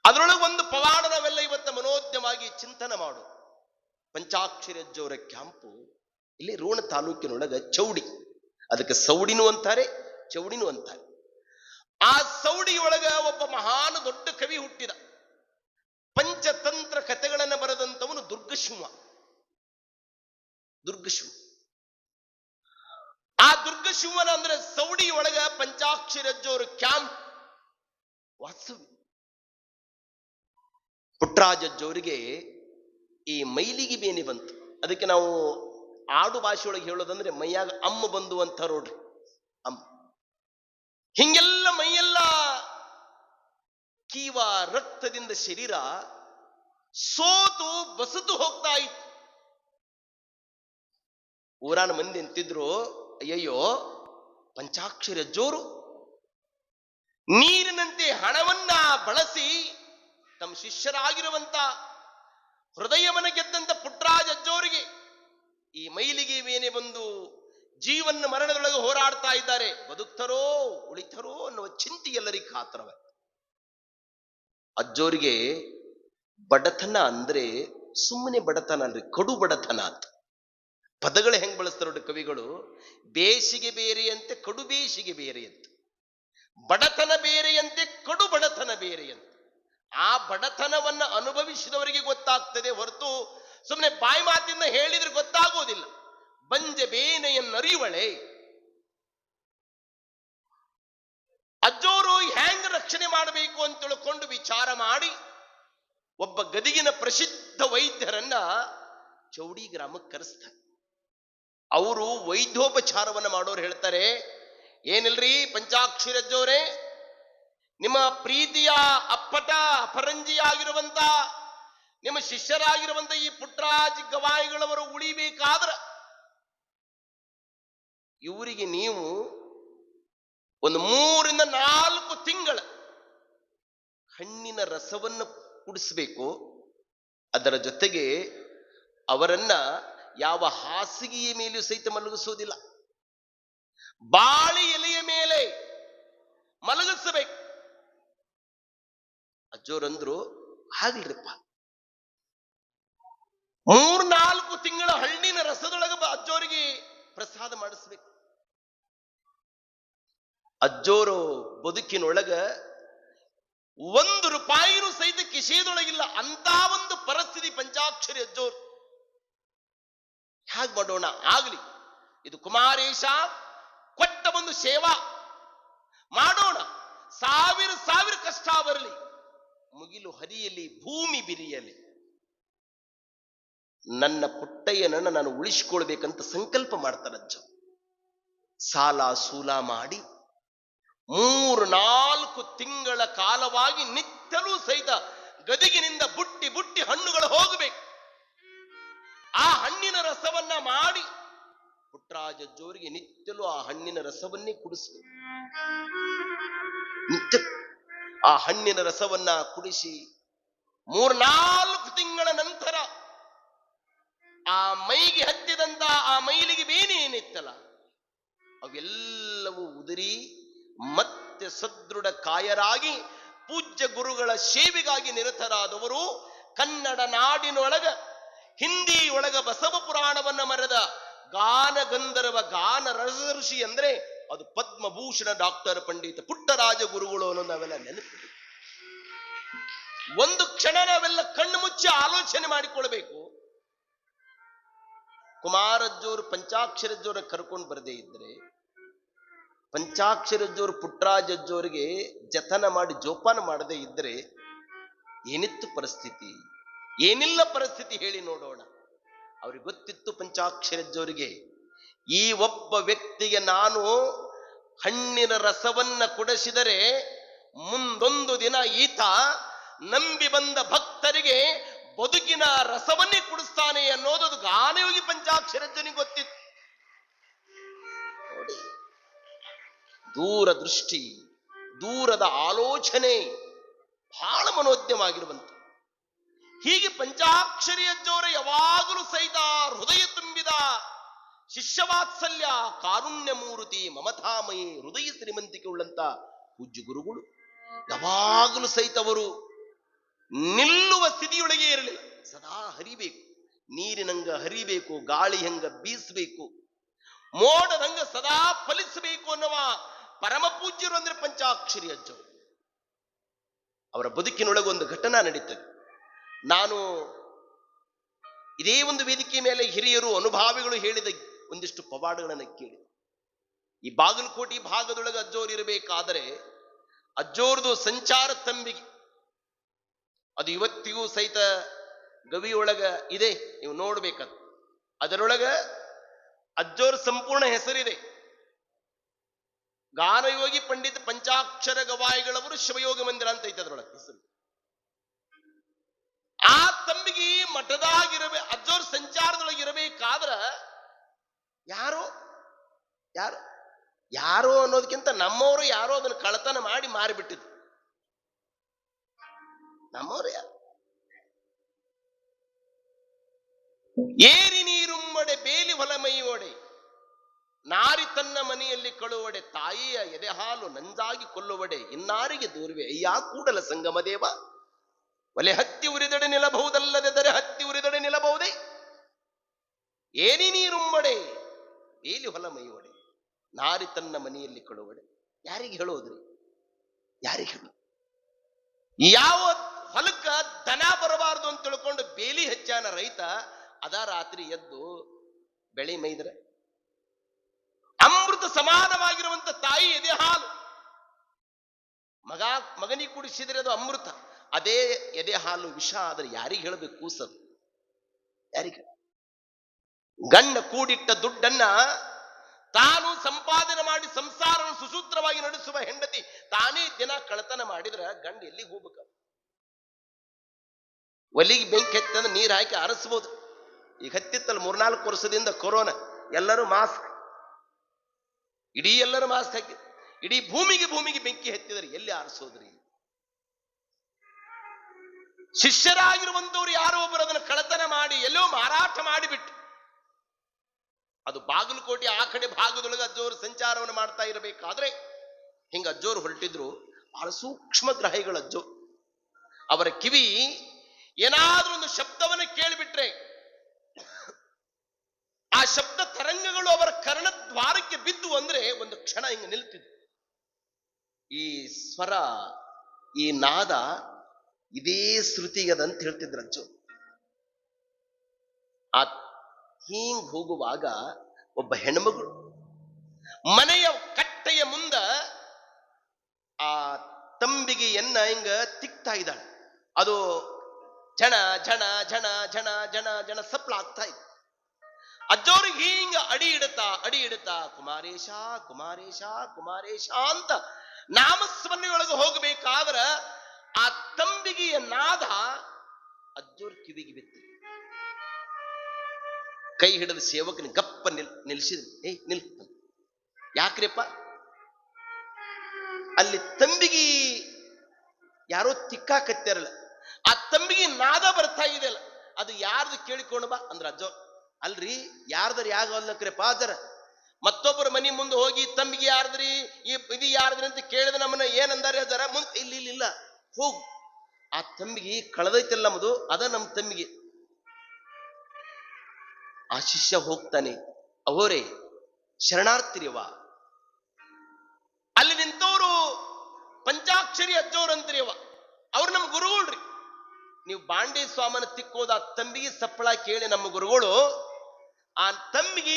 ಅದರೊಳಗೆ ಒಂದು ಪವಾಡ ನಾವೆಲ್ಲ ಇವತ್ತು ಮನೋಜ್ಞವಾಗಿ ಚಿಂತನೆ ಮಾಡು. ಪಂಚಾಕ್ಷರಿ ಅಜ್ಜೋರ ಕ್ಯಾಂಪು ಇಲ್ಲಿ ರೋಣ ತಾಲೂಕಿನೊಳಗ ಚೌಡಿ, ಅದಕ್ಕೆ ಸೌಡಿನೂ ಅಂತಾರೆ, ಚೌಡಿನೂ ಅಂತಾರೆ. ಆ ಸೌಡಿಯೊಳಗ ಒಬ್ಬ ಮಹಾನ್ ದೊಡ್ಡ ಕವಿ ಹುಟ್ಟಿದ. ಪಂಚತಂತ್ರ ಕಥೆಗಳನ್ನು ಬರೆದಂತವನು ದುರ್ಗಶಿವ. ಆ ದುರ್ಗಶಿವನ ಅಂದ್ರೆ ಸೌಡಿಯೊಳಗ ಪಂಚಾಕ್ಷರಿ ಅಜ್ಜೋರ ಕ್ಯಾಂಪ್ ವಾಸ್ತವ್ಯ. ಪುಟ್ಟರಾಜಜ್ಜೋರಿಗೆ ಈ ಮೈಲಿಗೆ ಬೇನೆ ಬಂತು. ಅದಕ್ಕೆ ನಾವು ಆಡು ಭಾಷೆಯೊಳಗೆ ಹೇಳೋದಂದ್ರೆ ಮೈಯಾಗ ಅಮ್ಮ ಬಂದು ಅಂತ ನೋಡ್ರಿ, ಅಮ್ಮ. ಹಿಂಗೆಲ್ಲ ಮೈಯೆಲ್ಲ ಕೀವ ರಕ್ತದಿಂದ ಶರೀರ ಸೋತು ಬಸದು ಹೋಗ್ತಾ ಇತ್ತು. ಊರಾನ ಮಂದಿ ಅಂತಿದ್ರು, ಅಯ್ಯಯ್ಯೋ ಪಂಚಾಕ್ಷರಿ ಅಜ್ಜೋರು ನೀರಿನಂತೆ ಹಣವನ್ನ ಬಳಸಿ ತಮ್ಮ ಶಿಷ್ಯರಾಗಿರುವಂತ ಹೃದಯವನ್ನ ಗೆದ್ದಂತ ಪುಟ್ಟರಾಜ ಅಜ್ಜೋರಿಗೆ ಈ ಮೈಲಿಗೆ ಬೇನೆ ಬಂದು ಜೀವನ ಮರಣದೊಳಗೆ ಹೋರಾಡ್ತಾ ಇದ್ದಾರೆ. ಬದುಕ್ತಾರೋ ಉಳಿತಾರೋ ಅನ್ನುವ ಚಿಂತೆ ಎಲ್ಲರಿಗೂ ಕಾತರವ. ಅಜ್ಜೋರಿಗೆ ಬಡತನ ಅಂದ್ರೆ ಸುಮ್ಮನೆ ಬಡತನ ಅಲ್ರಿ, ಕಡು ಬಡತನ ಅಂತ. ಪದಗಳು ಹೆಂಗ್ ಬಳಸ್ತಾರ ನೋಡಿ ಕವಿಗಳು. ಬೇಸಿಗೆ ಬೇರೆಯಂತೆ, ಕಡು ಬೇಸಿಗೆ ಬೇರೆಯಂತೆ. ಬಡತನ ಬೇರೆಯಂತೆ, ಕಡು ಬಡತನ ಬೇರೆಯಂತೆ. ಆ ಬಡತನವನ್ನ ಅನುಭವಿಸಿದವರಿಗೆ ಗೊತ್ತಾಗ್ತದೆ ಹೊರತು ಸುಮ್ಮನೆ ಬಾಯಿ ಮಾತಿಂದ ಹೇಳಿದ್ರೆ ಗೊತ್ತಾಗೋದಿಲ್ಲ. ಬಂಜೆ ಬೇನೆಯನ್ನರಿವಳೆ. ಅಜ್ಜೋರು ಹ್ಯಾಂಗ ರಕ್ಷಣೆ ಮಾಡಬೇಕು ಅಂತ ತಿಳ್ಕೊಂಡು ವಿಚಾರ ಮಾಡಿ ಒಬ್ಬ ಗದಗಿನ ಪ್ರಸಿದ್ಧ ವೈದ್ಯರನ್ನ ಚೌಡಿ ಗ್ರಾಮಕ್ಕೆ ಕರೆಸ್ತಾರೆ. ಅವರು ವೈದ್ಯೋಪಚಾರವನ್ನ ಮಾಡೋರು ಹೇಳ್ತಾರೆ, ಏನಿಲ್ರಿ ಪಂಚಾಕ್ಷರಿ ಅಜ್ಜೋರೇ, ನಿಮ್ಮ ಪ್ರೀತಿಯ ಅಪ್ಪಟ ಅಪರಂಜಿಯಾಗಿರುವಂತ ನಿಮ್ಮ ಶಿಷ್ಯರಾಗಿರುವಂತ ಈ ಪುಟ್ಟರಾಜ್ ಗವಾಯಿಗಳವರು ಉಳಿಬೇಕಾದ್ರ ಇವರಿಗೆ ನೀವು ಒಂದು 3 ರಿಂದ 4 ತಿಂಗಳ ಹಣ್ಣಿನ ರಸವನ್ನು ಕುಡಿಸಬೇಕು. ಅದರ ಜೊತೆಗೆ ಅವರನ್ನ ಯಾವ ಹಾಸಿಗೆಯ ಮೇಲೆಯೂ ಸಹಿತ ಮಲಗಿಸೋದಿಲ್ಲ. ಬಾಳಿ ಎಲೆಯ ಮೇಲೆ ಮಲಗಿಸಬೇಕು. ಅಜ್ಜೋರಂದ್ರು ಆಗ್ಲಿರಪ್ಪ, 3-4 ತಿಂಗಳ ಹಣ್ಣಿನ ರಸದೊಳಗ ಅಜ್ಜೋರಿಗೆ ಪ್ರಸಾದ ಮಾಡಿಸ್ಬೇಕು. ಅಜ್ಜೋರು ಬದುಕಿನೊಳಗ 1 ರೂಪಾಯಿನೂ ಸಹಿತ ಕಿಶೆದೊಳಗಿಲ್ಲ. ಅಂತ ಒಂದು ಪರಿಸ್ಥಿತಿ ಪಂಚಾಕ್ಷರಿ ಅಜ್ಜೋರು. ಹೇಗೆ ಮಾಡೋಣ? ಆಗ್ಲಿ, ಇದು ಕುಮಾರೇಶ ಕೊಟ್ಟ ಒಂದು ಸೇವಾ ಮಾಡೋಣ. 1000 ಕಷ್ಟ ಬರಲಿ, ಮುಗಿಲು ಹರಿಯಲಿ, ಭೂಮಿ ಬಿರಿಯಲಿ, ನನ್ನ ಪುಟ್ಟಯ್ಯನನ್ನು ನಾನು ಉಳಿಸಿಕೊಳ್ಬೇಕಂತ ಸಂಕಲ್ಪ ಮಾಡ್ತಾನಜ್ಜ. ಸಾಲ ಸೂಲ ಮಾಡಿ 3-4 ತಿಂಗಳ ಕಾಲವಾಗಿ ನಿತ್ಯಲೂ ಸಹಿತ ಗದಿಗಿನಿಂದ ಬುಟ್ಟಿ ಬುಟ್ಟಿ ಹಣ್ಣುಗಳು ಹೋಗಬೇಕು. ಆ ಹಣ್ಣಿನ ರಸವನ್ನ ಮಾಡಿ ಪುಟ್ಟರಾಜಜ್ಜೋರಿಗೆ ನಿತ್ಯಲೂ ಆ ಹಣ್ಣಿನ ರಸವನ್ನೇ ಕುಡಿಸಬೇಕು. ನಿತ್ಯ ಆ ಹಣ್ಣಿನ ರಸವನ್ನ ಕುಡಿಸಿ 3-4 ತಿಂಗಳ ನಂತರ ಆ ಮೈಗೆ ಹತ್ತಿದಂತ ಆ ಮೈಲಿಗೆ ಬೇನೆ ಏನಿತ್ತಲ್ಲ ಅವೆಲ್ಲವೂ ಉದುರಿ ಮತ್ತೆ ಸದೃಢ ಕಾಯರಾಗಿ ಪೂಜ್ಯ ಗುರುಗಳ ಸೇವೆಗಾಗಿ ನಿರತರಾದವರು ಕನ್ನಡ ನಾಡಿನೊಳಗ ಹಿಂದಿ ಒಳಗ ಬಸವ ಪುರಾಣವನ್ನ ಮರೆದ ಗಾನ ಗಂಧರ್ವ ಗಾನ ರಸಋಷಿ ಅಂದ್ರೆ ಅದು ಪದ್ಮಭೂಷಣ ಡಾಕ್ಟರ್ ಪಂಡಿತ ಪುಟ್ಟರಾಜ ಗುರುಗಳು ಅನ್ನೋ ನಾವೆಲ್ಲ ನೆನಪಿದೆ. ಒಂದು ಕ್ಷಣ ನಾವೆಲ್ಲ ಕಣ್ಣು ಮುಚ್ಚಿ ಆಲೋಚನೆ ಮಾಡಿಕೊಳ್ಬೇಕು. ಕುಮಾರಜ್ಜೋರು ಪಂಚಾಕ್ಷರಜ್ಜೋರ ಕರ್ಕೊಂಡು ಬರದೇ ಇದ್ರೆ, ಪಂಚಾಕ್ಷರಜ್ಜೋರು ಪುಟ್ಟರಾಜಜ್ಜೋರಿಗೆ ಜತನ ಮಾಡಿ ಜೋಪಾನ ಮಾಡದೇ ಇದ್ರೆ ಏನಿತ್ತು ಪರಿಸ್ಥಿತಿ? ಏನಿಲ್ಲ ಪರಿಸ್ಥಿತಿ ಹೇಳಿ ನೋಡೋಣ. ಅವ್ರಿಗೆ ಗೊತ್ತಿತ್ತು ಪಂಚಾಕ್ಷರಜ್ಜೋರಿಗೆ, ಈ ಒಬ್ಬ ವ್ಯಕ್ತಿಗೆ ನಾನು ಹಣ್ಣಿನ ರಸವನ್ನ ಕುಡಿಸಿದರೆ ಮುಂದೊಂದು ದಿನ ಈತ ನಂಬಿ ಬಂದ ಭಕ್ತರಿಗೆ ಬದುಕಿನ ರಸವನ್ನೇ ಕುಡಿಸ್ತಾನೆ ಅನ್ನೋದು ಗಾನಯೋಗಿ ಪಂಚಾಕ್ಷರಜ್ಜನಿಗೆ ಗೊತ್ತಿತ್ತು. ನೋಡಿ, ದೂರದೃಷ್ಟಿ, ದೂರದ ಆಲೋಚನೆ ಬಹಳ ಮನೋಜ್ಞವಾಗಿರುವಂತ. ಹೀಗೆ ಪಂಚಾಕ್ಷರಿ ಅಜ್ಜೋರ ಯಾವಾಗಲೂ ಸಹಿತ ಹೃದಯ ತುಂಬಿದ ಶಿಷ್ಯವಾತ್ಸಲ್ಯ, ಕಾರುಣ್ಯ ಮೂರ್ತಿ, ಮಮತಾಮಯಿ, ಹೃದಯ ಶ್ರೀಮಂತಿಕೆ ಉಳ್ಳಂತ ಪೂಜ್ಯ ಗುರುಗಳು ಯಾವಾಗಲೂ ಸಹಿತ ಅವರು ನಿಲ್ಲುವ ಸ್ಥಿತಿಯೊಳಗೆ ಇರಲಿಲ್ಲ. ಸದಾ ಹರಿಬೇಕು, ನೀರಿನಂಗ ಹರಿಬೇಕು, ಗಾಳಿ ಹಂಗ ಬೀಸಬೇಕು, ಮೋಡದಂಗ ಸದಾ ಫಲಿಸಬೇಕು ಅನ್ನುವ ಪರಮ ಪೂಜ್ಯರು ಅಂದ್ರೆ ಪಂಚಾಕ್ಷರಿ ಅಜ್ಜರು. ಅವರ ಬದುಕಿನೊಳಗೊಂದು ಘಟನಾ ನಡೀತದೆ. ನಾನು ಇದೇ ಒಂದು ವೇದಿಕೆ ಮೇಲೆ ಹಿರಿಯರು ಅನುಭಾವಿಗಳು ಹೇಳಿದ ಒಂದಿಷ್ಟು ಪವಾಡಗಳನ್ನು ಕೇಳಿ, ಈ ಬಾಗಲಕೋಟೆ ಭಾಗದೊಳಗೆ ಅಜ್ಜೋರು ಇರಬೇಕಾದರೆ ಅಜ್ಜೋರ್ದು ಸಂಚಾರ ತಂಬಿಗೆ ಅದು ಇವತ್ತಿಗೂ ಸಹಿತ ಗವಿಯೊಳಗ ಇದೆ, ನೀವು ನೋಡ್ಬೇಕದು. ಅದರೊಳಗ ಅಜ್ಜೋರ್ ಸಂಪೂರ್ಣ ಹೆಸರಿದೆ. ಗಾನಯೋಗಿ ಪಂಡಿತ ಪಂಚಾಕ್ಷರ ಗವಾಯಿಗಳವರು ಶಿವಯೋಗ ಮಂದಿರ ಅಂತ ಐತೆ ಅದರೊಳಗೆ ಹೆಸರು. ಆ ತಂಬಿಗೆ ಮಠದಾಗಿರಬೇಕು, ಅಜ್ಜೋರ್ ಸಂಚಾರದೊಳಗೆ ಇರಬೇಕಾದ್ರ ಯಾರೋ ಯಾರೋ ಯಾರೋ ಅನ್ನೋದಕ್ಕಿಂತ ನಮ್ಮವರು ಯಾರೋ ಅದನ್ನು ಕಳತನ ಮಾಡಿ ಮಾರಿಬಿಟ್ಟಿದ್ರು. ನಮ್ಮವರು ಯಾರು? ಏರಿ ನೀರುಮ್ಮಡೆ ಬೇಲಿ ಹೊಲಮೈಯೋಡೆ, ನಾರಿ ತನ್ನ ಮನೆಯಲ್ಲಿ ಕಳುವಡೆ, ತಾಯಿಯ ಎದೆ ಹಾಲು ನಂಜಾಗಿ ಕೊಲ್ಲುವಡೆ, ಇನ್ನಾರಿಗೆ ದೂರವೇ ಅಯ್ಯ ಕೂಡಲ ಸಂಗಮ ದೇವ, ಒಲೆ ಹತ್ತಿ ಉರಿದಡೆ ನಿಲ್ಲಬಹುದಲ್ಲದೆ ದರೆ ಹತ್ತಿ ಉರಿದಡೆ ನಿಲ್ಲಬಹುದೇ. ಏನಿ ನೀರುಮ್ಮಡೆ ಬೇಲಿ ಹೊಲ ಮೈಯೋಡೆ, ನಾರಿ ತನ್ನ ಮನೆಯಲ್ಲಿ ಕಳುವಡೆ. ಯಾರಿಗೆ ಹೇಳೋದ್ರಿ? ಯಾರಿಗೆ ಹೇಳೋದು? ಯಾವ ಹೊಲಕ್ಕ ದನ ಬರಬಾರದು ಅಂತ ತಿಳ್ಕೊಂಡು ಬೇಲಿ ಹೆಚ್ಚಾನ ರೈತ ಅದ ರಾತ್ರಿ ಎದ್ದು ಬೆಳೆ ಮೈದ್ರೆ ಅಮೃತ ಸಮಾನವಾಗಿರುವಂತ ತಾಯಿ ಎದೆ ಹಾಲು ಮಗನಿಗೆ ಕುಡಿಸಿದ್ರೆ ಅದು ಅಮೃತ. ಅದೇ ಎದೆ ಹಾಲು ವಿಷ ಆದ್ರೆ ಯಾರಿಗೆ ಹೇಳಬೇಕು? ಕೂಸದು ಯಾರಿಗೆ? ಗಂಡ ಕೂಡಿಟ್ಟ ದುಡ್ಡನ್ನ ತಾನು ಸಂಪಾದನೆ ಮಾಡಿ ಸಂಸಾರ ಸುಸೂತ್ರವಾಗಿ ನಡೆಸುವ ಹೆಂಡತಿ ತಾನೇ ದಿನ ಕಳತನ ಮಾಡಿದ್ರೆ ಗಂಡ ಎಲ್ಲಿಗೆ ಹೋಗ್ಬೇಕ? ಒಲಿಗೆ ಬೆಂಕಿ ಹತ್ತಂದ್ರೆ ನೀರು ಹಾಕಿ ಆರಿಸ್ಬೋದು. ಈಗ ಹತ್ತಿತ್ತಲ್ಲ 3-4 ವರ್ಷದಿಂದ ಕೊರೋನಾ, ಎಲ್ಲರೂ ಮಾಸ್ಕ್, ಇಡೀ ಎಲ್ಲರೂ ಮಾಸ್ಕ್ ಹಾಕಿ ಇಡೀ ಭೂಮಿಗೆ ಬೆಂಕಿ ಹತ್ತಿದ್ರೆ ಎಲ್ಲಿ ಆರಿಸೋದ್ರಿ? ಶಿಷ್ಯರಾಗಿರುವಂತವ್ರು ಯಾರೋ ಒಬ್ಬರು ಅದನ್ನು ಕಳತನ ಮಾಡಿ ಎಲ್ಲೋ ಮಾರಾಟ ಮಾಡಿಬಿಟ್ಟು ಅದು ಬಾಗಲಕೋಟೆ ಆ ಕಡೆ ಭಾಗದೊಳಗೆ ಅಜ್ಜೋರು ಸಂಚಾರವನ್ನು ಮಾಡ್ತಾ ಇರಬೇಕಾದ್ರೆ ಹಿಂಗ ಅಜ್ಜೋರು ಹೊರಟಿದ್ರು. ಬಹಳ ಸೂಕ್ಷ್ಮ ಗ್ರಾಹಿಗಳು ಅಜ್ಜೋ. ಅವರ ಕಿವಿ ಏನಾದ್ರೂ ಒಂದು ಶಬ್ದವನ್ನು ಕೇಳಿಬಿಟ್ರೆ ಆ ಶಬ್ದ ತರಂಗಗಳು ಅವರ ಕರ್ಣದ್ವಾರಕ್ಕೆ ಬಿದ್ದು ಅಂದ್ರೆ ಒಂದು ಕ್ಷಣ ಹಿಂಗ ನಿಲ್ತಿದ್ವು. ಈ ಸ್ವರ, ಈ ನಾದ ಇದೇ ಶ್ರುತಿಗದಂತ ಹೇಳ್ತಿದ್ರು ಅಜ್ಜೋ. ಆ ಹಿಂಗ್ ಹೋಗುವಾಗ ಒಬ್ಬ ಹೆಣ್ಮಗಳು ಮನೆಯ ಕಟ್ಟೆಯ ಮುಂದ ಆ ತಂಬಿಗೆಯನ್ನ ಹಿಂಗ ತಿಕ್ತಾ ಇದ್ದಾಳೆ. ಅದು ಜನ ಜನ ಜನ ಜನ ಜನ ಜನ ಸಪ್ಲ ಆಗ್ತಾ ಇತ್ತು. ಅಜ್ಜೋರಿಗೆ ಹಿಂಗ ಅಡಿ ಇಡುತ್ತಾ ಕುಮಾರೇಶ ಕುಮಾರೇಶ ಕುಮಾರೇಶ ಅಂತ ನಾಮಸ್ಮರಣೆಯೊಳಗೆ ಹೋಗಬೇಕಾದ್ರ ಆ ತಂಬಿಗೆಯ ನಾದ ಅಜ್ಜೋರ್ ಕಿವಿಗೆ ಬಿತ್ತು. ಕೈ ಹಿಡಿದ ಸೇವಕನ ಗಪ್ಪ ನಿಲ್ಸಿದ. ನಿಲ್, ಯಾಕ್ರಿಪ್ಪ? ಅಲ್ಲಿ ತಂಬಿಗಿ ಯಾರೋ ತಿಕ್ಕಾಕತ್ತಾರಲ್ಲ, ಆ ತಂಬಿಗಿ ನಾದ ಬರ್ತಾ ಇದೆಯಲ್ಲ, ಅದು ಯಾರ್ದು ಕೇಳಿಕೊಂಡು ಬಾ ಅಂದ್ರ ಅಜ್ಜೋ. ಅಲ್ರಿ ಯಾರ್ದಾರ ಯಾಗಲ್ಲಕ್ರಿಪ್ಪ ಅದರ ಮತ್ತೊಬ್ಬರ ಮನಿ ಮುಂದೆ ಹೋಗಿ ತಂಬಿಗೆ ಯಾರ್ದ್ರಿ ಇದು ಯಾರ್ದ್ರಿ ಅಂತ ಕೇಳಿದ ನಮ್ಮನ್ನ ಏನಂದಾರೆ ಅದರ ಮುಂದೆ ಇಲ್ಲ ಹೋಗು, ಆ ತಂಬಿಗೆ ಕಳೆದೈತಲ್ಲ ನಮ್ಮದು, ಅದ ನಮ್ಮ ತಂಬಿಗೆ. ಆ ಶಿಷ್ಯ ಹೋಗ್ತಾನೆ, ಅವರೇ ಶರಣಾರ್ಥಿರಿವ. ಅಲ್ಲಿ ನಿಂತವರು ಪಂಚಾಕ್ಷರಿ ಅಜ್ಜೋರು ಅಂತಿರಿವ, ಅವ್ರು ನಮ್ಮ ಗುರುಗಳ್ರಿ. ನೀವು ಬಾಂಡೆ ಸ್ವಾಮನ ತಿಕ್ಕೋದ ಆ ತಂಬಿಗೆ ಸಪ್ಪಳ ಕೇಳಿ ನಮ್ಮ ಗುರುಗಳು ಆ ತಂಬಿಗೆ